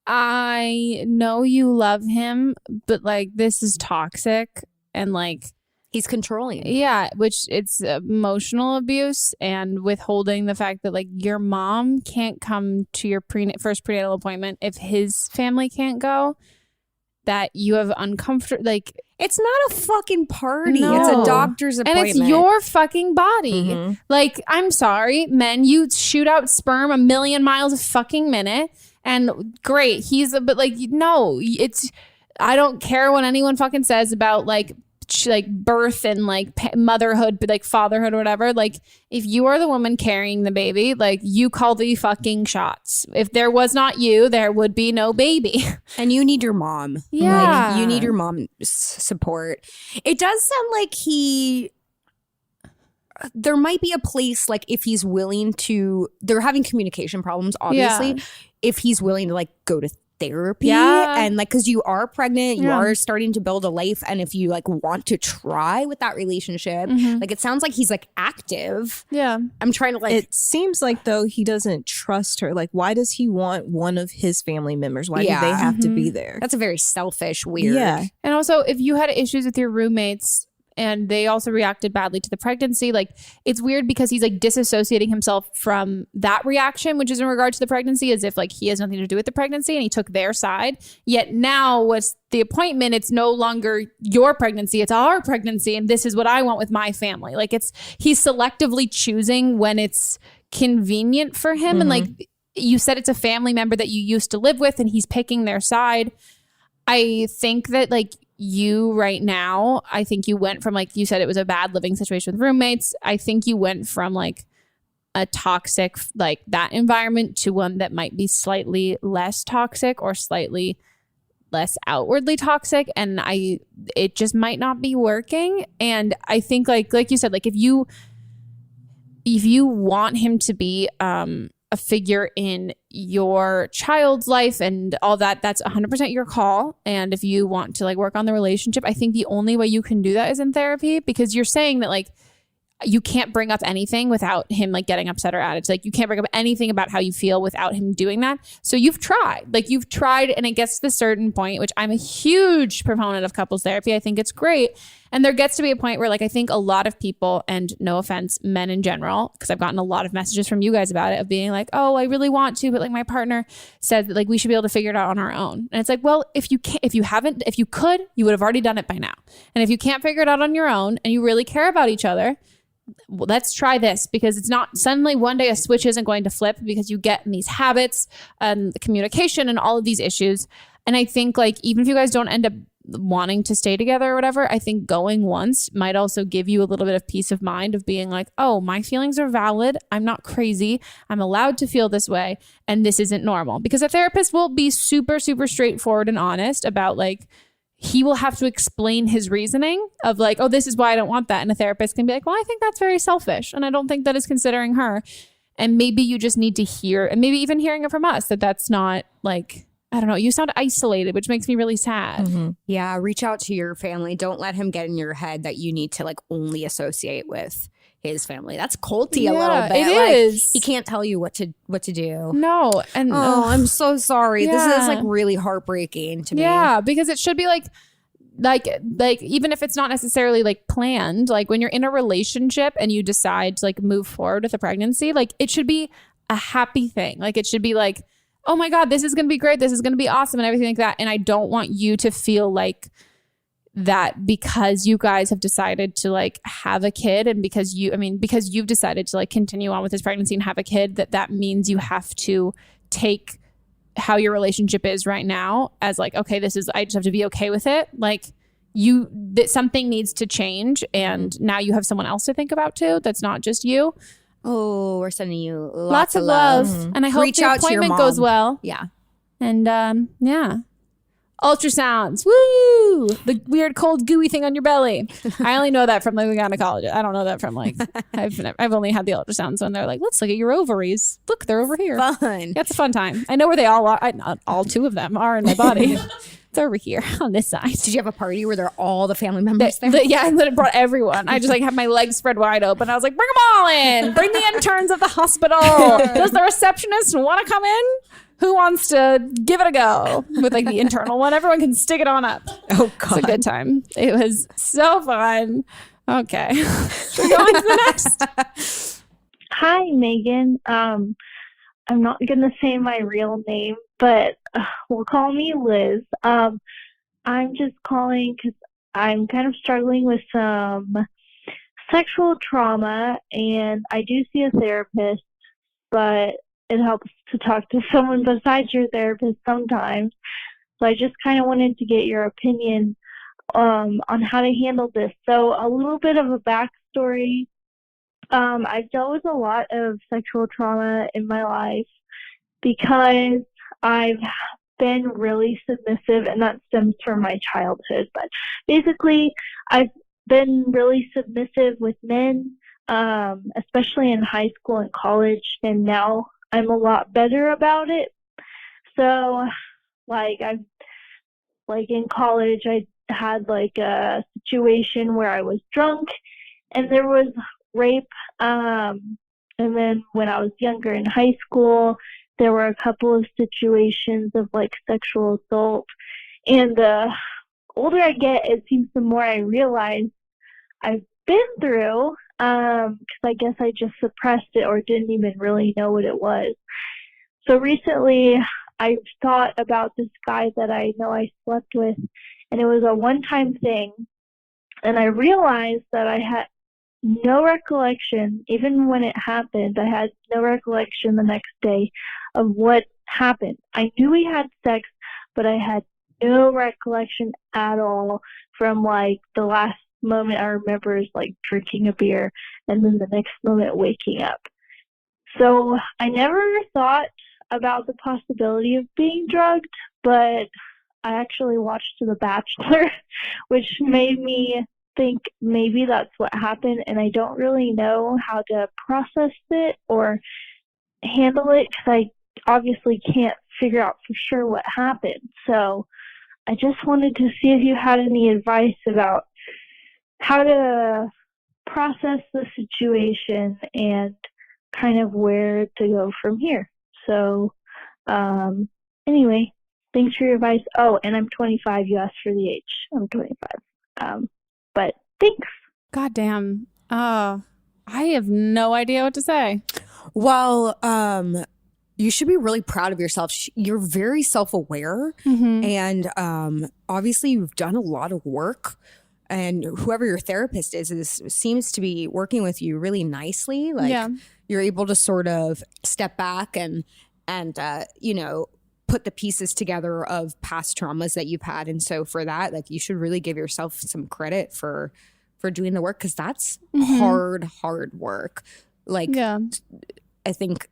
I know you love him, but like this is toxic and like he's controlling. Yeah, which it's emotional abuse and withholding the fact that like your mom can't come to your first prenatal appointment if his family can't go. That you have uncomfortable, like it's not a fucking party. No. It's a doctor's appointment. And it's your fucking body. Mm-hmm. Like, I'm sorry, men, you shoot out sperm 1,000,000 miles a fucking minute. And great, but like, no, it's, I don't care what anyone fucking says about like birth and like motherhood, but like fatherhood or whatever. Like, if you are the woman carrying the baby, like you call the fucking shots. If there was not you, there would be no baby. And you need your mom. Yeah. Like, you need your mom's support. It does sound like there might be a place, like if he's willing to, they're having communication problems, obviously. Yeah. If he's willing to like go to therapy, Yeah. and like, because you are pregnant, you Yeah. are starting to build a life, and if you like want to try with that relationship, like it sounds like he's like active. Yeah. I'm trying to like, It seems like though he doesn't trust her. Like, why does he want one of his family members? Why do they have to be there? that's a very selfish, weird. Yeah. And also, if you had issues with your roommates and they also reacted badly to the pregnancy, like it's weird because he's like disassociating himself from that reaction, which is in regard to the pregnancy, as if like he has nothing to do with the pregnancy and he took their side. Yet now with the appointment, it's no longer your pregnancy, it's our pregnancy, and this is what I want with my family. Like he's selectively choosing when it's convenient for him. And like you said, it's a family member that you used to live with and he's picking their side. I think that like you right now, I think you went from, like you said, it was a bad living situation with roommates. I think you went from like a toxic, like that environment to one that might be slightly less toxic or slightly less outwardly toxic. And it just might not be working. And I think like you said, like if you want him to be a figure in your child's life and all that, that's 100% your call. And if you want to like work on the relationship, I think the only way you can do that is in therapy, because you're saying that like you can't bring up anything without him like getting upset or added. Like you can't bring up anything about how you feel without him doing that. So you've tried and it gets to a certain point, which I'm a huge proponent of couples therapy. I think it's great. And there gets to be a point where like I think a lot of people, and no offense, men in general, because I've gotten a lot of messages from you guys about it, of being like, oh, I really want to, but like my partner said that like we should be able to figure it out on our own. And it's like, well, if you could, you would have already done it by now. And if you can't figure it out on your own and you really care about each other, well, let's try this, because it's not suddenly one day a switch isn't going to flip because you get in these habits and the communication and all of these issues. And I think like even if you guys don't end up wanting to stay together or whatever, I think going once might also give you a little bit of peace of mind of being like, oh, my feelings are valid. I'm not crazy. I'm allowed to feel this way. And this isn't normal. Because a therapist will be super, super straightforward and honest about like, he will have to explain his reasoning of like, oh, this is why I don't want that. And a therapist can be like, well, I think that's very selfish. And I don't think that is considering her. And maybe you just need to hear, and maybe even hearing it from us, that that's not like, I don't know, you sound isolated, which makes me really sad. Mm-hmm. Yeah, reach out to your family. Don't let him get in your head that you need to like only associate with his family. That's culty a little bit. It like, is. He can't tell you what to do. No. And I'm so sorry. Yeah. This is like really heartbreaking to me. Yeah, because it should be like even if it's not necessarily like planned, like when you're in a relationship and you decide to like move forward with a pregnancy, like it should be a happy thing. Like it should be like, oh my God, this is going to be great. This is going to be awesome and everything like that. And I don't want you to feel like that because you guys have decided to like have a kid, and because you've decided to like continue on with this pregnancy and have a kid, that means you have to take how your relationship is right now as like, okay, I just have to be okay with it. Like that something needs to change, and now you have someone else to think about too. That's not just you. Oh, we're sending you lots of love. And I hope Reach the out to your appointment mom. goes well. Yeah. And yeah. Ultrasounds. Woo! The weird cold gooey thing on your belly. I only know that from like a gynecologist. I don't know that from like I've only had the ultrasounds when they're like, let's look at your ovaries. Look, they're over here. Fun. That's a fun time. I know where they all are. Not all two of them are in my body. It's over here on this side. Did you have a party where they're all the family members there? Yeah, I literally brought everyone. I just like have my legs spread wide open. I was like, bring them all in. Bring the interns at the hospital. Does the receptionist want to come in? Who wants to give it a go with like the internal one? Everyone can stick it on up. Oh, God. It's a good time. It was so fun. Okay. Should we go on to the next? Hi, Megan. I'm not going to say my real name, but we'll call me Liz. I'm just calling because I'm kind of struggling with some sexual trauma, and I do see a therapist, but it helps to talk to someone besides your therapist sometimes. So I just kind of wanted to get your opinion on how to handle this. So a little bit of a backstory. I've dealt with a lot of sexual trauma in my life because I've been really submissive, and that stems from my childhood. But basically, I've been really submissive with men, especially in high school and college, and now I'm a lot better about it. So, like, in college, I had like a situation where I was drunk and there was rape. And then when I was younger in high school, there were a couple of situations of like sexual assault. And the older I get, it seems the more I realize I've been through, because I guess I just suppressed it or didn't even really know what it was. So recently, I've thought about this guy that I know I slept with, and it was a one-time thing. And I realized that I had no recollection, even when it happened, I had no recollection the next day of what happened. I knew we had sex, but I had no recollection at all from like the last moment I remember is like drinking a beer and then the next moment waking up. So I never thought about the possibility of being drugged, but I actually watched The Bachelor, which made me think maybe that's what happened, and I don't really know how to process it or handle it because I obviously can't figure out for sure what happened. So I just wanted to see if you had any advice about how to process the situation and kind of where to go from here. So anyway, thanks for your advice. Oh, and I'm 25. You asked for the age. I'm 25. But thanks. God damn. I have no idea what to say. Well, you should be really proud of yourself. You're very self-aware, and obviously you've done a lot of work. And whoever your therapist is seems to be working with you really nicely. Like you're able to sort of step back and you know, put the pieces together of past traumas that you've had. And so for that, like, you should really give yourself some credit for doing the work, because that's hard work. Like, I think,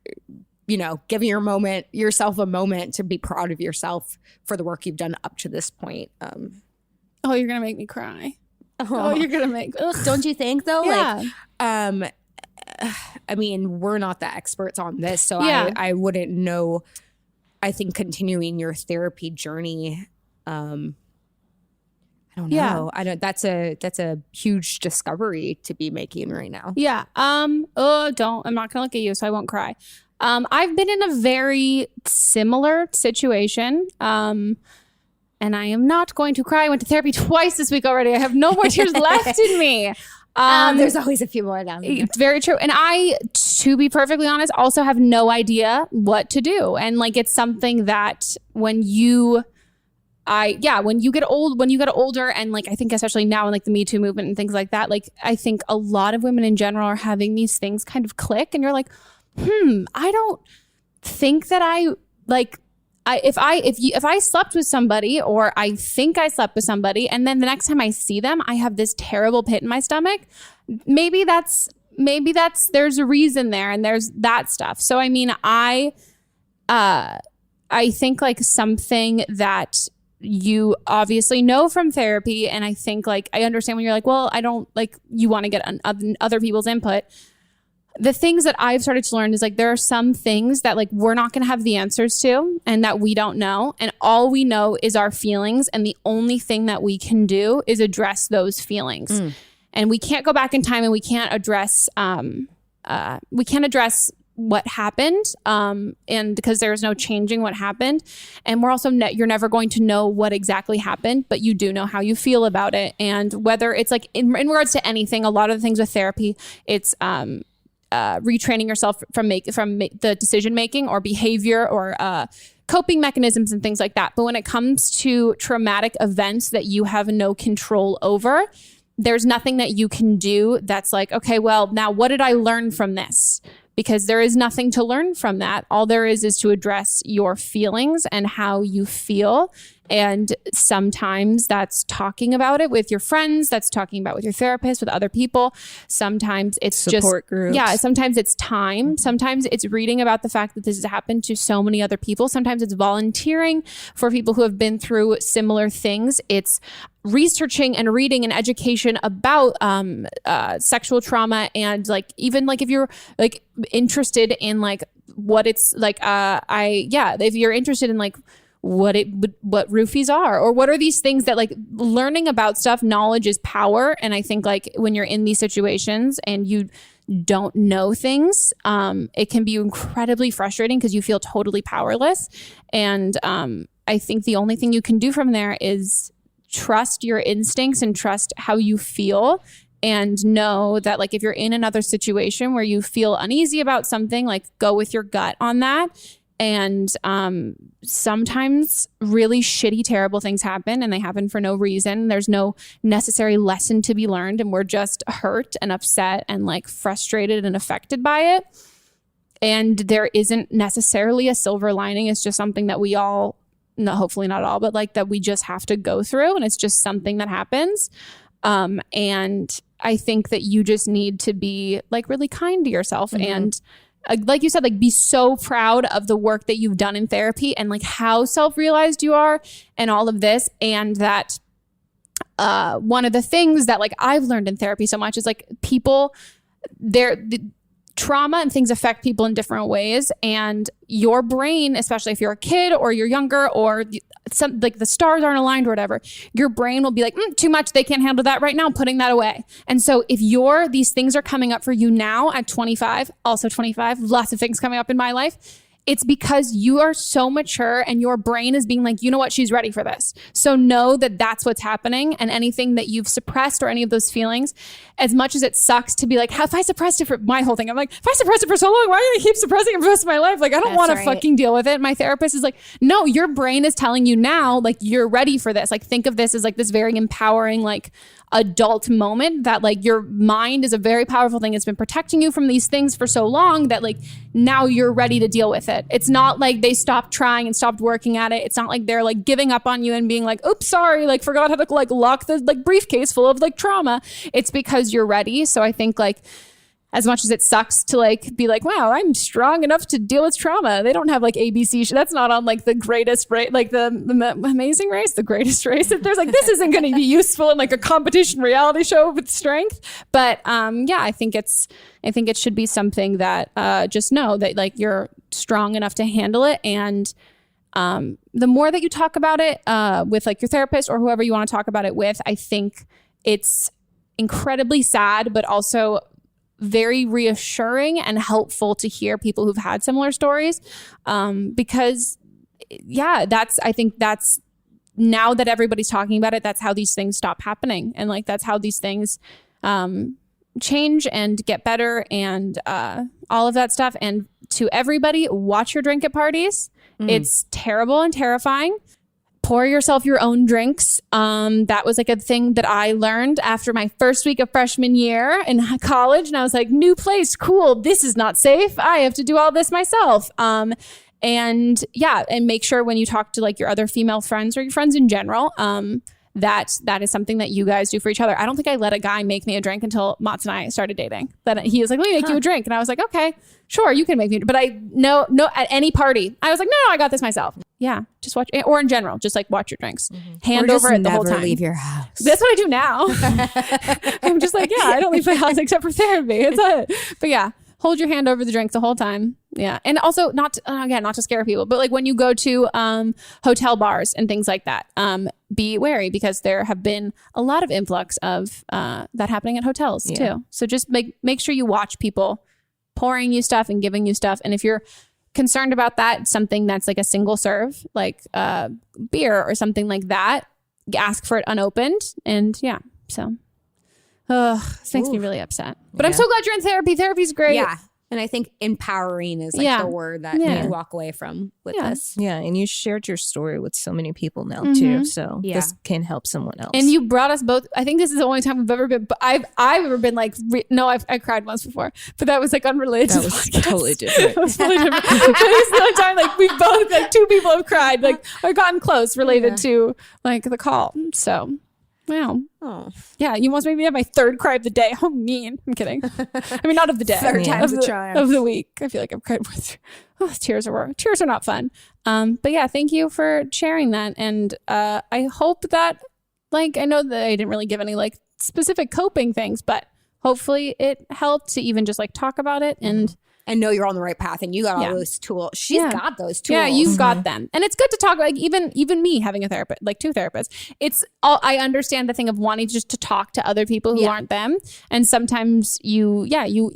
you know, giving yourself a moment to be proud of yourself for the work you've done up to this point. Oh, you're gonna make me cry. Oh, you're gonna make. Don't you think though? Yeah. Like, I mean, we're not the experts on this, so I wouldn't know. I think continuing your therapy journey, I don't know. That's a huge discovery to be making right now. Yeah. I'm not gonna look at you, so I won't cry. I've been in a very similar situation. And I am not going to cry. I went to therapy twice this week already. I have no more tears left in me. There's always a few more down there. It's very true. And I, to be perfectly honest, also have no idea what to do. And like, it's something that when you, when you get older, and like I think especially now in like the Me Too movement and things like that, like I think a lot of women in general are having these things kind of click, and you're like, I don't think that if I slept with somebody, or I think I slept with somebody, and then the next time I see them, I have this terrible pit in my stomach. Maybe there's a reason there, and there's that stuff. So I mean, I think like something that you obviously know from therapy, and I think like I understand when you're like, well, I don't like, you want to get other people's input. The things that I've started to learn is like there are some things that like we're not going to have the answers to, and that we don't know, and all we know is our feelings, and the only thing that we can do is address those feelings. And we can't go back in time, and we can't address what happened, and because there's no changing what happened. And we're also you're never going to know what exactly happened, but you do know how you feel about it. And whether it's like in regards to anything, a lot of the things with therapy, it's retraining yourself from the decision making or behavior or coping mechanisms and things like that. But when it comes to traumatic events that you have no control over, there's nothing that you can do that's like, okay, well, now what did I learn from this? Because there is nothing to learn from that. All there is to address your feelings and how you feel. And sometimes that's talking about it with your friends. That's talking about with your therapist, with other people. Sometimes it's support groups. Yeah. Sometimes it's time. Sometimes it's reading about the fact that this has happened to so many other people. Sometimes it's volunteering for people who have been through similar things. It's researching and reading and education about sexual trauma, and like even like if you're like interested in like what it's like, if you're interested in like what roofies are, or what are these things that like learning about stuff, knowledge is power. And I think like when you're in these situations and you don't know things, it can be incredibly frustrating because you feel totally powerless. And I think the only thing you can do from there is trust your instincts and trust how you feel, and know that like if you're in another situation where you feel uneasy about something, like go with your gut on that. And sometimes really shitty, terrible things happen, and they happen for no reason. There's no necessary lesson to be learned, and we're just hurt and upset and like frustrated and affected by it. And there isn't necessarily a silver lining. It's just something that we all, no, hopefully not all, but like that we just have to go through, and it's just something that happens. And I think that you just need to be like really kind to yourself, and like you said, like be so proud of the work that you've done in therapy, and like how self-realized you are and all of this. And that one of the things that like I've learned in therapy so much is like people, the trauma and things affect people in different ways, and your brain, especially if you're a kid or you're younger or some like the stars aren't aligned or whatever, your brain will be like, too much, they can't handle that right now, I'm putting that away. And so if these things are coming up for you now at 25, also 25, lots of things coming up in my life, it's because you are so mature and your brain is being like, you know what, she's ready for this. So know that that's what's happening, and anything that you've suppressed or any of those feelings, as much as it sucks to be like, if I suppressed it for my whole thing, I'm like, if I suppressed it for so long, why do I keep suppressing it for the rest of my life? Like, I don't want to fucking deal with it. My therapist is like, no, your brain is telling you now, like, you're ready for this. Like, think of this as like this very empowering, like adult moment, that like your mind is a very powerful thing. It's been protecting you from these things for so long that like now you're ready to deal with it. It's not like they stopped trying and stopped working at it. It's not like they're like giving up on you and being like, oops, sorry, like forgot how to like lock the like briefcase full of like trauma. It's because you're ready. So I think like as much as it sucks to like be like, wow, I'm strong enough to deal with trauma. They don't have like ABC. That's not on like the greatest race, like the amazing race, the greatest race. There's like, this isn't going to be useful in like a competition reality show with strength. But I think it should be something that just know that like you're strong enough to handle it. And the more that you talk about it with like your therapist or whoever you want to talk about it with, I think it's incredibly sad, but also very reassuring and helpful to hear people who've had similar stories. Because I think that's now that everybody's talking about it, that's how these things stop happening. And like, that's how these things change and get better and all of that stuff. And to everybody, watch your drink at parties. It's terrible and terrifying. pour yourself your own drinks. That was like a thing that I learned after my first week of freshman year in college. And I was like, new place, cool. This is not safe. I have to do all this myself. And make sure when you talk to like your other female friends or your friends in general, that is something that you guys do for each other. I don't think I let a guy make me a drink until Mats and I started dating. That he was like, let me make you a drink. And I was like, okay, sure, you can make me. But no, at any party, I was like, no, I got this myself. Yeah, just watch, or in general, just like watch your drinks. Hand over it the whole time. Leave your house. That's what I do now. I'm just like, I don't leave my house except for therapy. It's it. But yeah, hold your hand over the drink the whole time. Yeah. And also not to scare people, but like when you go to hotel bars and things like that, be wary because there have been a lot of influx of that happening at hotels too. So just make sure you watch people pouring you stuff and giving you stuff. And if you're concerned about that, something that's like a single serve, like beer or something like that, ask for it unopened. And so this makes me really upset. But I'm so glad you're in therapy. Therapy's great. Yeah. And I think empowering is like the word that you walk away from with this. Yeah. And you shared your story with so many people now too. So this can help someone else. And you brought us both. I think this is the only time we've ever been, I've ever been like, I cried once before, but that was like unrelated. That was totally different. It was totally different. But this is the only time like we both, like two people have cried, like or gotten close related to like the call. So. Wow. Oh. Yeah, you almost made me have my third cry of the day. How mean. I'm kidding. I mean, not of the day. Third time's a charm. Of the week. I feel like I've cried with tears are not fun. But yeah, thank you for sharing that. And I hope that, like, I know that I didn't really give any like specific coping things, but hopefully it helped to even just like talk about it and know you're on the right path and you got all those tools. She's got those tools. Yeah, you've got them. And it's good to talk, like even me having a therapist, like two therapists. It's all, I understand the thing of wanting just to talk to other people who aren't them. And sometimes you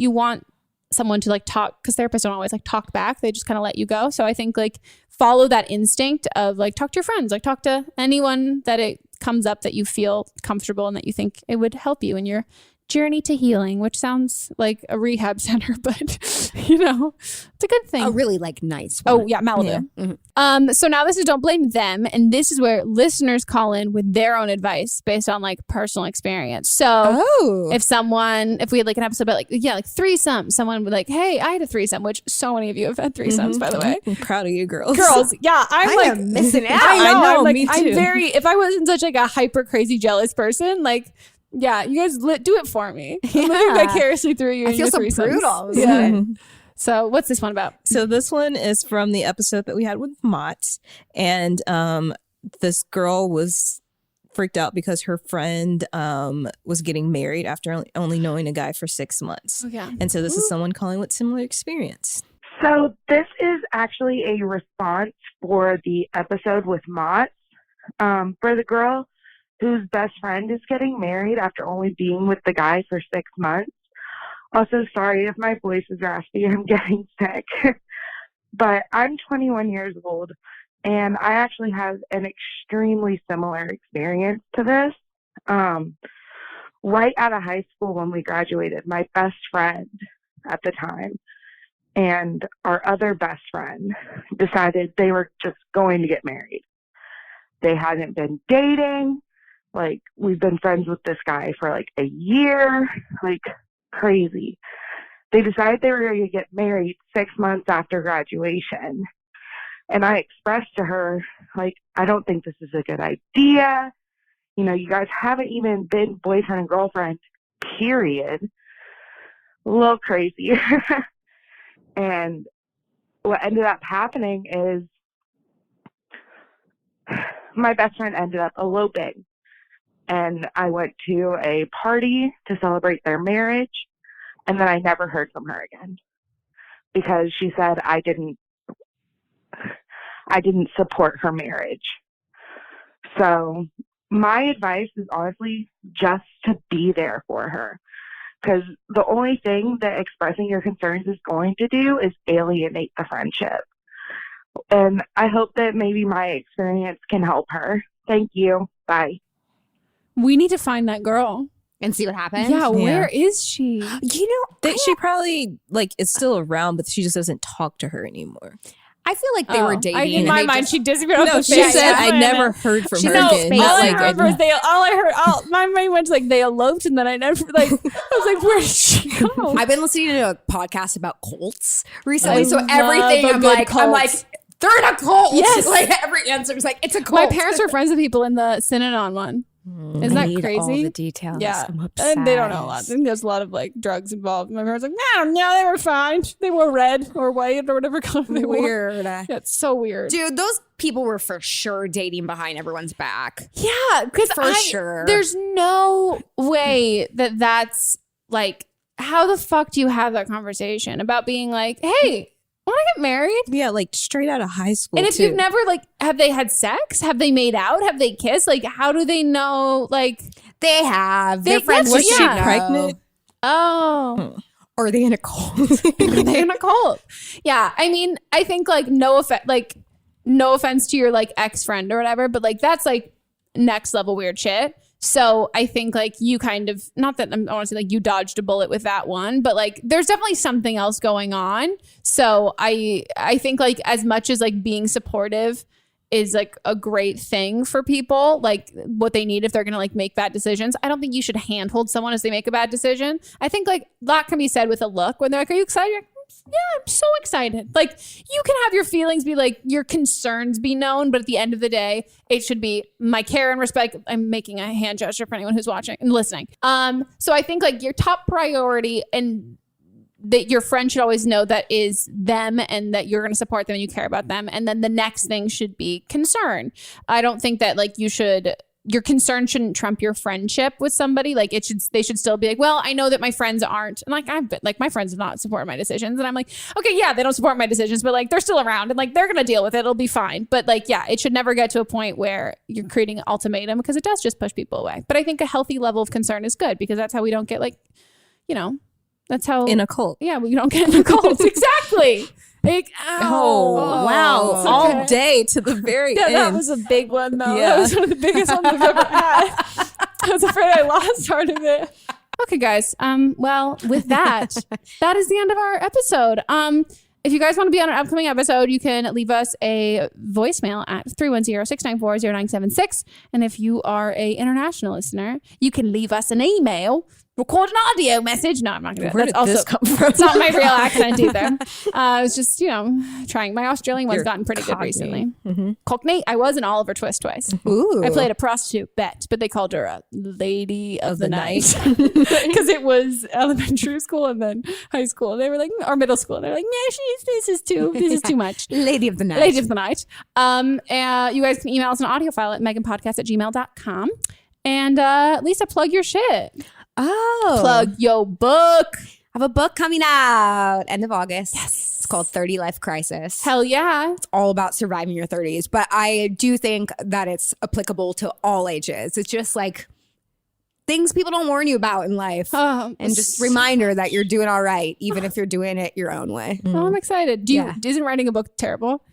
want someone to like talk, because therapists don't always like talk back. They just kind of let you go. So I think like follow that instinct of like talk to your friends, like talk to anyone that it comes up that you feel comfortable and that you think it would help you in your journey to healing, which sounds like a rehab center, but it's a good thing. A really like nice one. Oh yeah, Malibu. Yeah. Mm-hmm. So now this is Don't Blame Them, and this is where listeners call in with their own advice based on like personal experience. So if we had like an episode about like threesome, someone would like, hey, I had a threesome, which so many of you have had threesomes, by the way. I'm proud of you girls. Yeah, I am missing out. I know. Me too. I'm very, if I wasn't such like a hyper crazy jealous person, like, yeah, you guys do it for me. I'm living vicariously through you. I feel so threesomes. brutal. Yeah. So what's this one about? So this one is from the episode that we had with Mott. And this girl was freaked out because her friend was getting married after only knowing a guy for 6 months. Oh, yeah. And so this is someone calling with similar experience. So this is actually a response for the episode with Mott. For the girl whose best friend is getting married after only being with the guy for 6 months. Also, sorry if my voice is raspy. I'm getting sick. But I'm 21 years old, and I actually have an extremely similar experience to this. Right out of high school when we graduated, my best friend at the time and our other best friend decided they were just going to get married. They hadn't been dating. Like, we've been friends with this guy for like a year, like crazy. They decided they were going to get married 6 months after graduation. And I expressed to her, like, I don't think this is a good idea. You guys haven't even been boyfriend and girlfriend, period. A little crazy. And what ended up happening is my best friend ended up eloping. And I went to a party to celebrate their marriage, and then I never heard from her again because she said I didn't support her marriage. So my advice is honestly just to be there for her, because the only thing that expressing your concerns is going to do is alienate the friendship. And I hope that maybe my experience can help her. Thank you. Bye. We need to find that girl and see what happens. Yeah, where is she? She probably like is still around, but she just doesn't talk to her anymore. I feel like they were dating. In my mind, she disappeared off the she face. said, I never heard from her again. All I remember is my mind went like they eloped, and then I never I was like, where did she go? I've been listening to a podcast about cults recently, so everything I'm like, they're in a cult. Yes. Like every answer is like, it's a cult. My parents were friends with people in the Synanon one. Isn't that crazy? All the details. Yeah, I'm obsessed. and they don't know a lot. I think there's a lot of like drugs involved. My parents were like, I don't know, they were fine. They wore red or white or whatever color they wore. Weird. Yeah, it's so weird, dude. Those people were for sure dating behind everyone's back. Yeah, because for sure. There's no way that's like, how the fuck do you have that conversation about being like, hey, want to get married? Yeah, like straight out of high school. And if you've never have they had sex? Have they made out? Have they kissed? Like, how do they know? Like, they have. Their friends was she pregnant? Oh. Or are they in a cult? Are they in a cult? Yeah. I mean, I think no offense to your like ex-friend or whatever, but like that's like next level weird shit. So I think like you kind of, not that I want to say like you dodged a bullet with that one, but like there's definitely something else going on. So I think like as much as like being supportive is like a great thing for people, like what they need if they're going to like make bad decisions, I don't think you should handhold someone as they make a bad decision. I think like that can be said with a look when they're like, are you excited? You're like, yeah, I'm so excited. Like you can have your feelings be like, your concerns be known, but at the end of the day, it should be my care and respect. I'm making a hand gesture for anyone who's watching and listening. So I think like your top priority and that your friend should always know that is them and that you're going to support them and you care about them. And then the next thing should be concern. I don't think that like your concern shouldn't trump your friendship with somebody. Like they should still be like, well, I know that my friends aren't. And like, I've been like, my friends have not supported my decisions. And I'm like, okay, yeah, they don't support my decisions, but like, they're still around and like, they're going to deal with it. It'll be fine. But like, yeah, it should never get to a point where you're creating an ultimatum because it does just push people away. But I think a healthy level of concern is good because that's how we don't get like, that's how in a cult. Yeah, we don't get in a cult. Exactly. Like, oh, wow. Okay. All day to the very end. That was a big one, though. Yeah. That was one of the biggest ones I've ever had. I was afraid I lost part of it. Okay, guys. Well, with that, that is the end of our episode. If you guys want to be on an upcoming episode, you can leave us a voicemail at 310-694-0976. And if you are an international listener, you can leave us an email, record an audio message. No, I'm not going to do that. Where did this come from? It's not my real accent either. I was just, trying. My Australian one's gotten pretty good recently. Mm-hmm. Cockney. I was in Oliver Twist twice. Ooh. I played a prostitute, but they called her a lady of the night because it was elementary school and then high school. They were like, or middle school. They're like, nah, this is too much. Lady of the night. Lady of the night. You guys can email us an audio file at meghanpodcast@gmail.com. And Lisa, plug your shit. Oh. Plug your book. I have a book coming out end of August. Yes. It's called 30 Life Crisis. Hell yeah. It's all about surviving your 30s. But I do think that it's applicable to all ages. It's just like things people don't warn you about in life. And just reminder that you're doing all right, even if you're doing it your own way. Oh, I'm excited. Isn't writing a book terrible?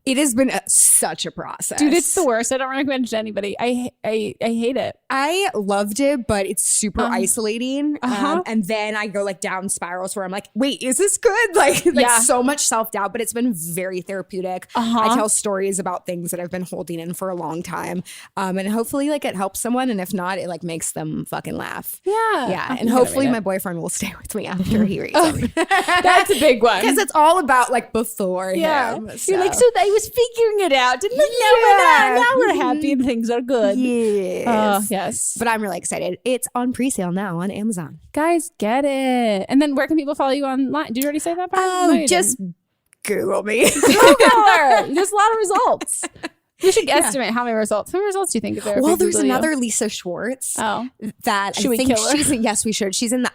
It has been such a process. Dude, it's the worst. I don't recommend it to anybody. I hate it. I loved it, but it's super isolating. And then I go like down spirals where I'm like, wait, is this good? Like so much self-doubt, but it's been very therapeutic. I tell stories about things that I've been holding in for a long time. And hopefully like it helps someone. And if not, it like makes them fucking laugh. Yeah. Yeah. And hopefully my boyfriend will stay with me after he reads it. That's a big one. Because it's all about like before him. You're like, so I was figuring it out. And now we're happy and things are good. Yes. Yes. But I'm really excited. It's on pre-sale now on Amazon. Guys, get it. And then where can people follow you online? Did you already say that part? Oh, just Google me. Google her. There's a lot of results. You should estimate how many results. How many results do you think there are? Well, there's another Lisa Schwartz. Oh. That should I think we kill her? Yes, we should. She's in the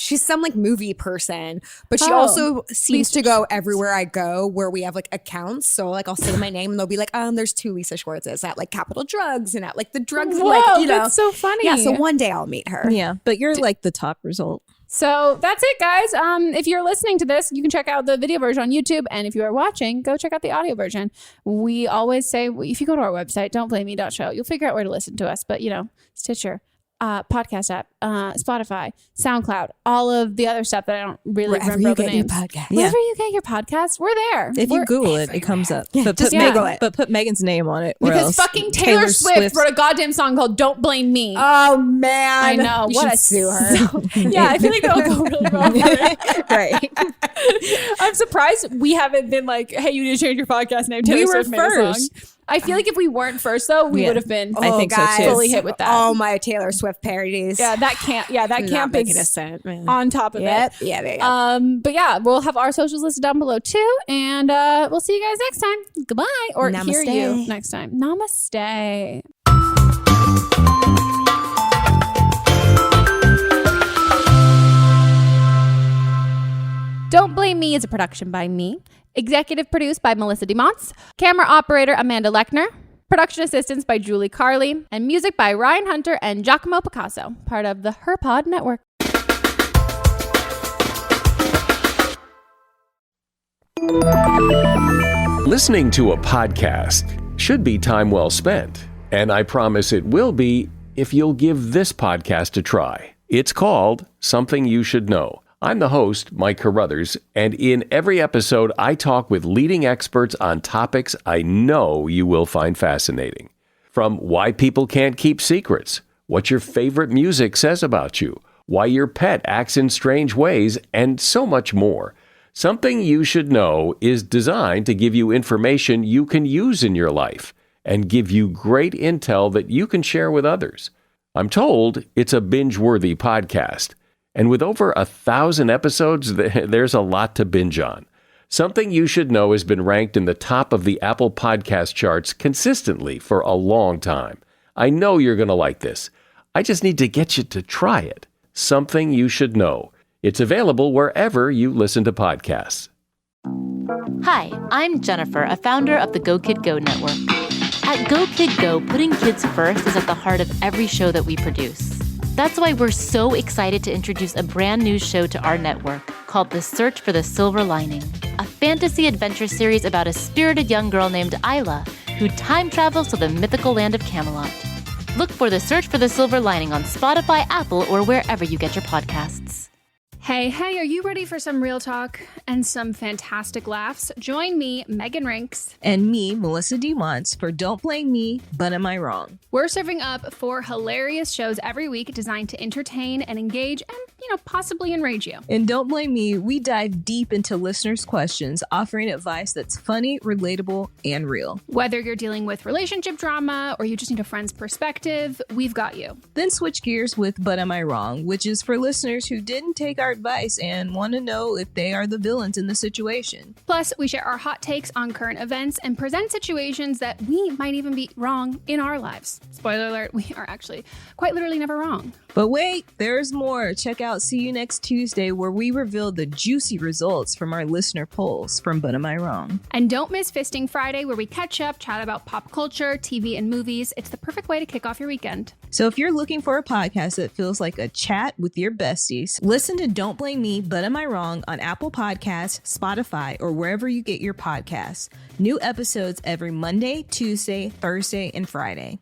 she's some like movie person, but she also seems to go everywhere I go where we have like accounts. So like I'll say my name and they'll be like, there's 2 Lisa Schwartzes at like Capital Drugs and at like the drugs. Whoa, like, that's so funny. Yeah. So one day I'll meet her. Yeah. But you're like the top result. So that's it, guys. If you're listening to this, you can check out the video version on YouTube. And if you are watching, go check out the audio version. We always say, if you go to our website, don'tblameme.show, you'll figure out where to listen to us. But, Stitcher, podcast app, Spotify, SoundCloud, all of the other stuff that I don't really remember the names. Wherever you get your podcast, we're there. If you Google it comes up. Yeah, but put Megan's name on it. Because fucking Taylor Swift wrote a goddamn song called "Don't Blame Me." Oh man, I know. You should sue her. Yeah, I feel like that'll go really well for it. Right. I'm surprised we haven't been like, "Hey, you need to change your podcast name." Taylor Swift made a song. I feel like if we weren't first though, we would have been. I think so too. Fully hit with that. All my Taylor Swift parodies. Yeah, that camp is on top of it. Yeah. But yeah, we'll have our socials listed down below too, and we'll see you guys next time. Goodbye, or hear you next time. Namaste. Don't Blame Me is a production by me. Executive produced by Melissa DeMonts. Camera operator Amanda Lechner. Production assistance by Julie Carley. And music by Ryan Hunter and Giacomo Picasso, part of the HerPod Network. Listening to a podcast should be time well spent, and I promise it will be if you'll give this podcast a try. It's called Something You Should Know. I'm the host, Mike Carruthers, and in every episode, I talk with leading experts on topics I know you will find fascinating. From why people can't keep secrets, what your favorite music says about you, why your pet acts in strange ways, and so much more. Something You Should Know is designed to give you information you can use in your life and give you great intel that you can share with others. I'm told it's a binge-worthy podcast. And with over 1,000 episodes, there's a lot to binge on. Something You Should Know has been ranked in the top of the Apple Podcast charts consistently for a long time. I know you're going to like this. I just need to get you to try it. Something You Should Know. It's available wherever you listen to podcasts. Hi, I'm Jennifer, a founder of the Go Kid Go network. At Go Kid Go, putting kids first is at the heart of every show that we produce. That's why we're so excited to introduce a brand new show to our network called The Search for the Silver Lining, a fantasy adventure series about a spirited young girl named Isla who time travels to the mythical land of Camelot. Look for The Search for the Silver Lining on Spotify, Apple, or wherever you get your podcasts. Hey, are you ready for some real talk and some fantastic laughs? Join me, Megan Rinks. And me, Melissa DeMonts, for Don't Blame Me, But Am I Wrong? We're serving up 4 hilarious shows every week designed to entertain and engage and, possibly enrage you. In Don't Blame Me, we dive deep into listeners' questions, offering advice that's funny, relatable, and real. Whether you're dealing with relationship drama or you just need a friend's perspective, we've got you. Then switch gears with But Am I Wrong, which is for listeners who didn't take our advice and want to know if they are the villains in the situation. Plus, we share our hot takes on current events and present situations that we might even be wrong in our lives. Spoiler alert, we are actually quite literally never wrong. But wait, there's more. Check out See You Next Tuesday, where we reveal the juicy results from our listener polls from But Am I Wrong? And don't miss Fisting Friday, where we catch up, chat about pop culture, TV, and movies. It's the perfect way to kick off your weekend. So if you're looking for a podcast that feels like a chat with your besties, listen to Don't Blame Me, But Am I Wrong on Apple Podcasts, Spotify, or wherever you get your podcasts. New episodes every Monday, Tuesday, Thursday, and Friday.